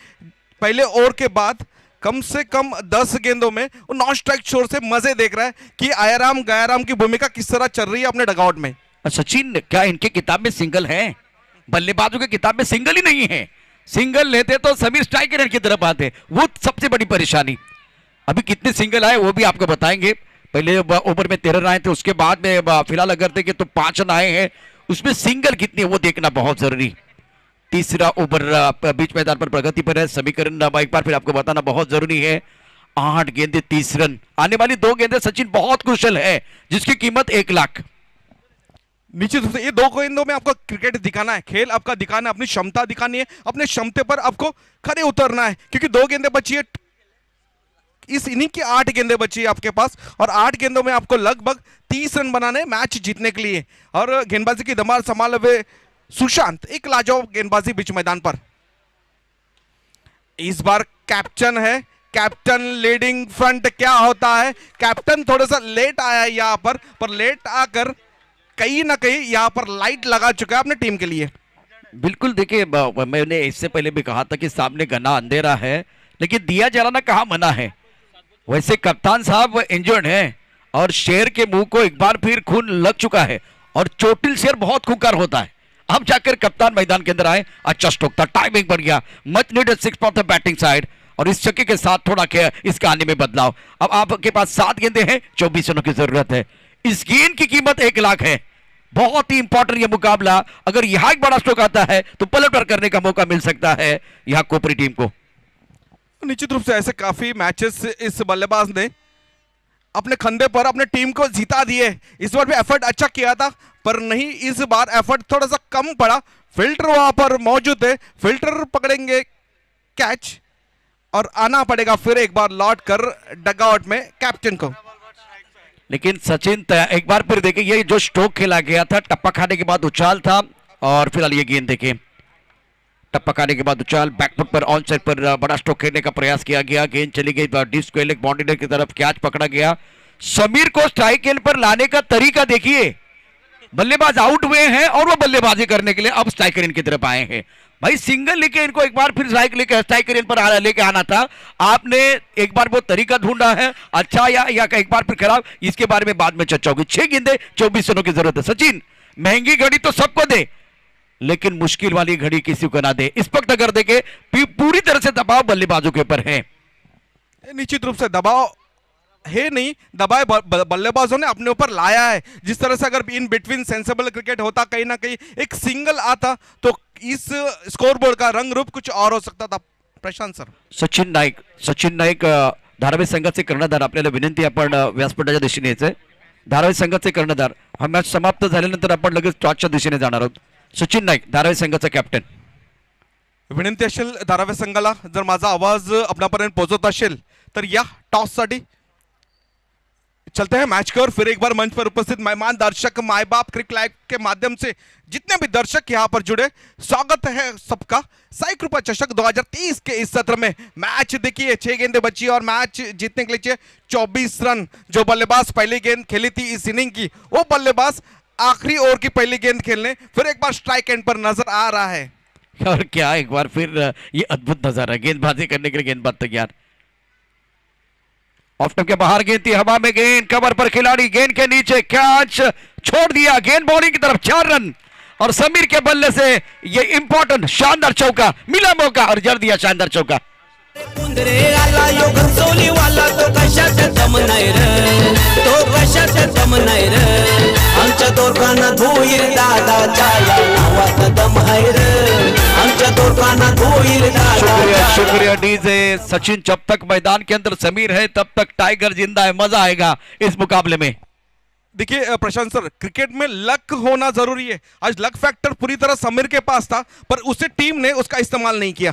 Speaker 4: पहले ओवर के बाद कम से कम 10 गेंदों में वो नॉन स्ट्राइक छोर से मजे देख रहा है कि आयाराम गयाराम की भूमिका किस तरह चल रही है अपने डगआउट में।
Speaker 3: सचिन क्या इनके किताब में सिंगल है? बल्लेबाजों के किताब में सिंगल ही नहीं है। सिंगल लेते तो समीर स्ट्राइक रेट की तरफ आते, वो सबसे बड़ी परेशानी। अभी कितने सिंगल आए वो भी आपको बताएंगे। पहले ओवर में 13 आए थे, उसके बाद में फिलहाल अगर देखें तो 5 रन आए हैं, उसमें सिंगल कितने वो देखना बहुत जरूरी। तीसरा ओवर बीच मैदान पर प्रगति पर है, समीकरण एक बार फिर आपको बताना बहुत जरूरी है। 8 गेंदे 30 रन, आने वाली 2 गेंदे सचिन बहुत क्रुशल है जिसकी कीमत 1 लाख।
Speaker 4: निश्चित रूप से ये 2 गेंदों में आपको क्रिकेट दिखाना है, खेल आपका दिखाना है, अपनी क्षमता दिखानी है, अपने क्षमते पर आपको खड़े उतरना है, क्योंकि 2 गेंदे बची है इस इनिंग की, 8 गेंदें बची है आपके पास और 8 गेंदों में आपको लगभग 30 रन बनाने मैच जीतने के लिए। और गेंदबाजी की धमाल संभाले हुए सुशांत, एक लाजवाब गेंदबाजी बीच मैदान पर। इस बार कैप्टन है, कैप्टन लीडिंग फ्रंट। क्या होता है, कैप्टन थोड़ा सा लेट आया यहाँ पर लेट आकर कहीं ना कहीं यहाँ पर लाइट लगा चुका है अपने टीम के लिए।
Speaker 3: बिल्कुल देखिए, मैंने इससे पहले भी कहा था कि सामने घना अंधेरा है लेकिन दिया जलाना कहाँ मना है। वैसे कप्तान साहब इंजर्ड हैं और शेर के मुंह को एक बार फिर खून लग चुका है और चोटिल शेर बहुत खूंखार होता है। अब जाकर कप्तान मैदान के अंदर आए, अच्छा स्ट्रोक था, टाइमिंग बढ़ गया, much needed 6 for the batting side और इस छक्के के साथ थोड़ा इस कहानी में बदलाव। अब आपके पास 7 गेंदे हैं, 24 रनों की जरूरत है। इस गेंद की कीमत 1 लाख है। बहुत ही इंपॉर्टेंट ये मुकाबला, अगर यहां एक बड़ा स्ट्रोक आता है तो पलटवार करने का मौका मिल सकता है यहां कोपरी टीम को।
Speaker 4: निश्चित रूप से ऐसे काफी मैचेस इस बल्लेबाज ने अपने खंदे पर अपने टीम को जिता दिए। इस बार भी एफर्ट अच्छा किया था पर नहीं, इस बार एफर्ट थोड़ा सा कम पड़ा। फिल्टर वहां पर मौजूद है, फिल्टर पकड़ेंगे कैच और आना पड़ेगा फिर एक बार लौट कर डगआउट में कैप्टन को।
Speaker 3: लेकिन सचिन एक बार फिर देखिए, ये जो स्ट्रोक खेला गया था टप्पा खाने के बाद उछाल था और फिलहाल ये गेंद देखिए, टप्पा खाने के बाद उछाल, बैकफुट पर ऑन साइड पर बड़ा स्ट्रोक खेलने का प्रयास किया गया, गेंद चली गई डिप स्क्वायर लेग बाउंड्री की तरफ, कैच पकड़ा गया। समीर को स्ट्राइक एंड पर लाने का तरीका देखिए, बल्लेबाज आउट हुए हैं और वो बल्लेबाजी करने के लिए अब स्ट्राइकर इन की तरफ आए हैं। भाई सिंगल लेके इनको एक बार फिर स्ट्राइकर इन पर लेके आना था, आपने एक बार वो तरीका ढूंढा है, अच्छा या एक बार फिर खराब, इसके बारे में बाद में चर्चा होगी। 6 गेंदे 24 रनों की जरूरत है। सचिन महंगी घड़ी तो सबको दे लेकिन मुश्किल वाली घड़ी किसी को ना दे। इस वक्त अगर देखे पूरी तरह से दबाव बल्लेबाजों के ऊपर है।
Speaker 4: निश्चित रूप से दबाव है नहीं, दबाव बल्लेबाजों ने अपने ऊपर लाया है। जिस तरह से अगर इन बिटवीन सेंसेबल क्रिकेट होता, कहीं ना कहीं एक सिंगल आता तो इस स्कोरबोर्ड का रंग रूप कुछ और हो सकता था। प्रशांत सर,
Speaker 3: सचिन नाईक धारावी संघाचे कर्णधार, आपल्याला विनंती आपण व्यासपीठाच्या दिशेने यायचंय। धारावी संघाचे कर्णधार, हा मॅच समाप्त झाल्यानंतर आपण लगेच टॉसच्या दिशेने जाणार आहोत। सचिन नाईक धारावी संघाचा कॅप्टन,
Speaker 4: विनंती असेल धारावी संघाला, जर माझा आवाज आपल्यापर्यंत पोहोचत असेल तर या टॉस साठी चलते हैं मैच को। और फिर एक बार मंच पर उपस्थित मेहमान दर्शक, माई बाप, क्रिक लाइव के माध्यम से जितने भी दर्शक यहाँ पर जुड़े, स्वागत है सबका साई कृपा चषक 2023 के इस सत्र में। मैच देखिए, 6 गेंदें बची और मैच जीतने के लिए 24 रन। जो बल्लेबाज पहली गेंद खेली थी इस इनिंग की, वो बल्लेबाज आखिरी ओवर की पहली गेंद खेलने फिर एक बार स्ट्राइक एंड पर नजर आ रहा है।
Speaker 3: और क्या एक बार फिर ये अद्भुत नजारा, गेंदबाजी करने के लिए गेंदबाज तैयार, ऑफ स्टंप के बाहर गेंद थी, हवा में गेंद, कवर पर खिलाड़ी, गेंद के नीचे कैच, छोड़ दिया, गेंद बॉलिंग की तरफ, 4 रन। और समीर के बल्ले से ये इंपॉर्टेंट शानदार चौका मिला, मौका और जड़ दिया शानदार चौका।
Speaker 5: कुंदरे आला यो घनसोली वाला तो कशात दम नाही रे, तो कशात दम नाही रे, आमच्या दोघांना धुईर दादा चाला नावात दम आहे रे, आमच्या दोघांना धुईर दादा।
Speaker 3: शुक्रिया डीजे। सचिन, जब तक मैदान के अंदर समीर है तब तक टाइगर जिंदा है, मजा आएगा इस मुकाबले में।
Speaker 4: देखिए प्रशांत सर, क्रिकेट में लक होना जरूरी है। आज लक फैक्टर पूरी तरह समीर के पास था पर उसे टीम ने उसका इस्तेमाल नहीं किया।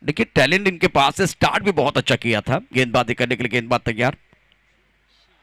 Speaker 3: देखिए टैलेंट इनके पास है, स्टार्ट भी बहुत अच्छा किया था, गेंदबाजी करने के लिए गेंदबाज तैयार।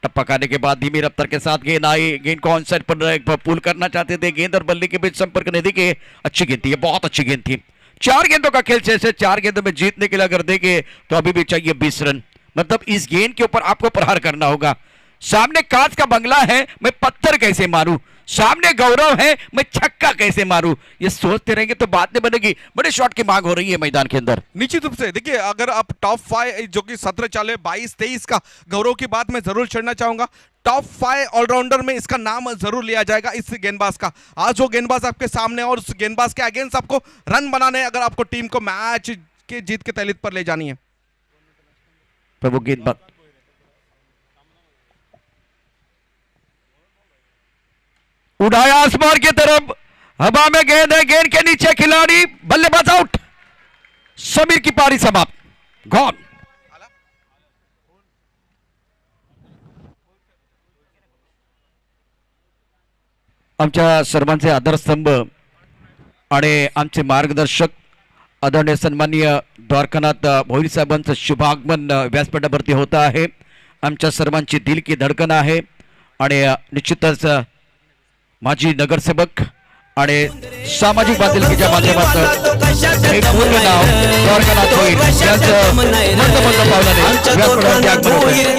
Speaker 3: टप्पा खाने के बाद धीमी रफ्तार के साथ गेंद आई, गेंद को ऑन साइड पर पुल करना चाहते थे, गेंद और बल्ले के बीच संपर्क नहीं दिखे। अच्छी गेंद थी, बहुत अच्छी गेंद थी। 4 गेंदों का खेल जैसे 4 गेंदों में जीतने के लिए अगर देंगे तो अभी भी चाहिए 20 रन। मतलब इस गेंद के ऊपर आपको प्रहार करना होगा। सामने कांच का बंगला है, मैं पत्थर कैसे मारूं, सामने गौरव है, मैं छक्का कैसे मारूं, ये सोचते रहेंगे तो बात नहीं बनेगी। बड़े शॉट की मांग हो रही है मैदान के अंदर।
Speaker 4: निश्चित रूप से देखिए, अगर आप टॉप 5 जो कि सत्र चाले 22-23 का गौरव की बात मैं जरूर छेड़ना चाहूंगा। टॉप 5 ऑलराउंडर में इसका नाम जरूर लिया जाएगा इस गेंदबाज का। आज वो गेंदबाज आपके सामने और उस गेंदबाज के अगेंस्ट आपको रन बनाने, अगर आपको टीम को मैच के जीत के तहलीत पर ले जानी है।
Speaker 3: पर वो गेंदबाज उड़ाया आसमान की तरफ, हवा में गेंद है, गेंद के नीचे खिलाड़ी, बल्लेबाज आउट। समीर की पारी समाप्त, गॉन। आमच्या सर्वांचे आधारस्तंभ आणि आमचे मार्गदर्शक आदरणीय सन्माननीय द्वारकानाथ भोईर साहेबांचं शुभागमन व्यासपीठावरती होत आहे। आमच्या सर्वांची दिल की धडकन आहे आणि निश्चितच माजी नगरसेवक आणि सामाजिक बांधिलकीच्या माध्यमातून हे पूर्ण नाव द्वारकानाथ भोईर यांचं मंद पावलाने व्यासपीठावरती आगमन होते।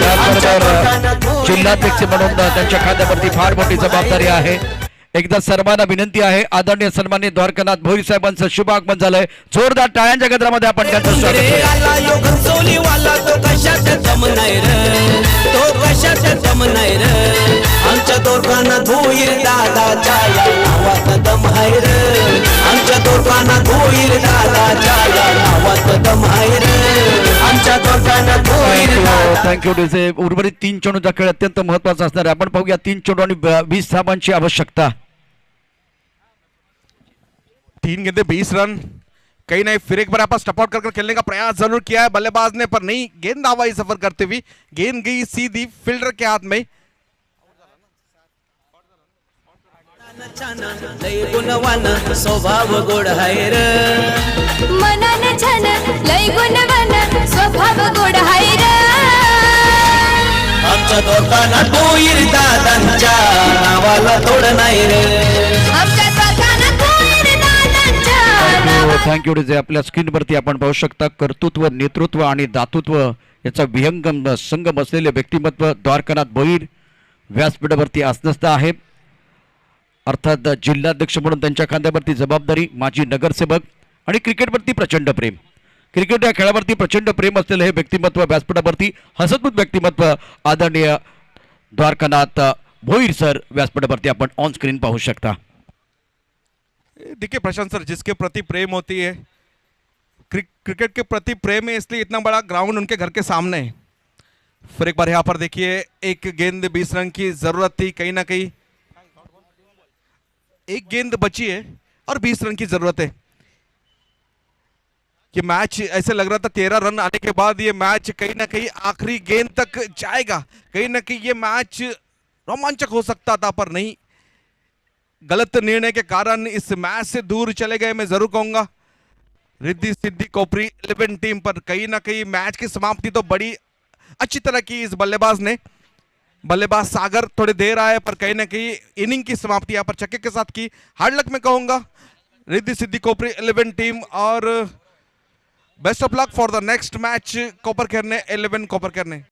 Speaker 3: त्याचबरोबर जिल्हाध्यक्ष म्हणून त्यांच्या खात्यावरती फार मोठी जबाबदारी आहे। एकदा सर्वांना विनंती आहे, आदरणीय सन्माननीय द्वारकानाथ भोईर साहेबांचं शुभागमन झालंय। जोरदार टाळ्यांच्या गजरामध्ये आपण त्यांचं स्वागत
Speaker 5: आमच्या दोरकानाथ भोईर दादाच्या नावात दम आहे रे, आमच्या दोरकानाथ भोईर दादाच्या नावात दम आहे रे, आमच्या दोरकानाथ भोईर दादा।
Speaker 3: Thank you DJ. उर्वरित 3 चेंडूचा खेळ अत्यंत महत्वाचा असणार आहे। आपण पाहूया 3 चेंडू आणि 20 धावांची आवश्यकता।
Speaker 4: 3 गेंदे 20 रन। कहीं नहीं, फिर एक बार आपस स्टप आउट कर खेलने का प्रयास जरूर किया है बल्लेबाज ने, पर नहीं, गेंद हवाई सफर करते हुए गेंद गई सीधी फील्डर के हाथ में।
Speaker 5: लय गुणवान स्वभाव गोड आहे रे,
Speaker 6: मनान छान लय गुणवान स्वभाव गोड आहे रे,
Speaker 5: आमच्या दोरकानाथ भोईर दादांच्या नावाला तोड नाही रे,
Speaker 6: आमच्या दोरकानाथ भोईर दादांच्या
Speaker 3: थँक्यू डीजे। आपल्या स्क्रीनवरती आपण पाहू शकता कर्तृत्व, नेतृत्व आणि दातृत्व याचा विहंगम संगम असलेले व्यक्तिमत्व द्वारकानाथ भोईर व्यासपीठावरती असणं आहे। अर्थात जिल्हाध्यक्ष म्हणून त्यांच्या खांद्यावरती जबाबदारी, माजी नगरसेवक आणि क्रिकेटवरती प्रचंड प्रेम। क्रिकेट या खेळावरती प्रचंड प्रेम असलेले हे व्यक्तिमत्व व्यासपीठावरती हसतमुख व्यक्तिमत्व आदरणीय द्वारकानाथ भोईर सर व्यासपीठावरती आपण ऑन स्क्रीन पाहू शकता।
Speaker 4: देखिए प्रशांत सर, जिसके प्रति प्रेम होती है, क्रिकेट के प्रति प्रेम है, इसलिए इतना बड़ा ग्राउंड उनके घर के सामने है। फिर एक बार यहाँ पर देखिए, एक गेंद 20 रन की जरूरत थी, कहीं ना कहीं एक गेंद बची है और 20 रन की जरूरत है। ये मैच ऐसे लग रहा था 13 रन आने के बाद ये मैच कहीं ना कहीं आखिरी गेंद तक जाएगा, कहीं ना कहीं ये मैच रोमांचक हो सकता था, पर नहीं, गलत निर्णय के कारण इस मैच से दूर चले गए। मैं जरूर कहूंगा रिद्धि सिद्धि कोपरी 11 टीम पर कहीं ना कहीं मैच की समाप्ति तो बड़ी अच्छी तरह की इस बल्लेबाज ने। बल्लेबाज सागर थोड़ी देर आए, पर कहीं ना कहीं इनिंग की समाप्ति यहाँ पर छक्के के साथ की। हार्ड लक मैं कहूंगा रिद्धि सिद्धि कोपरी 11 टीम, और best of luck for the next match Koparkhair ने 11 कोपरखैर ने।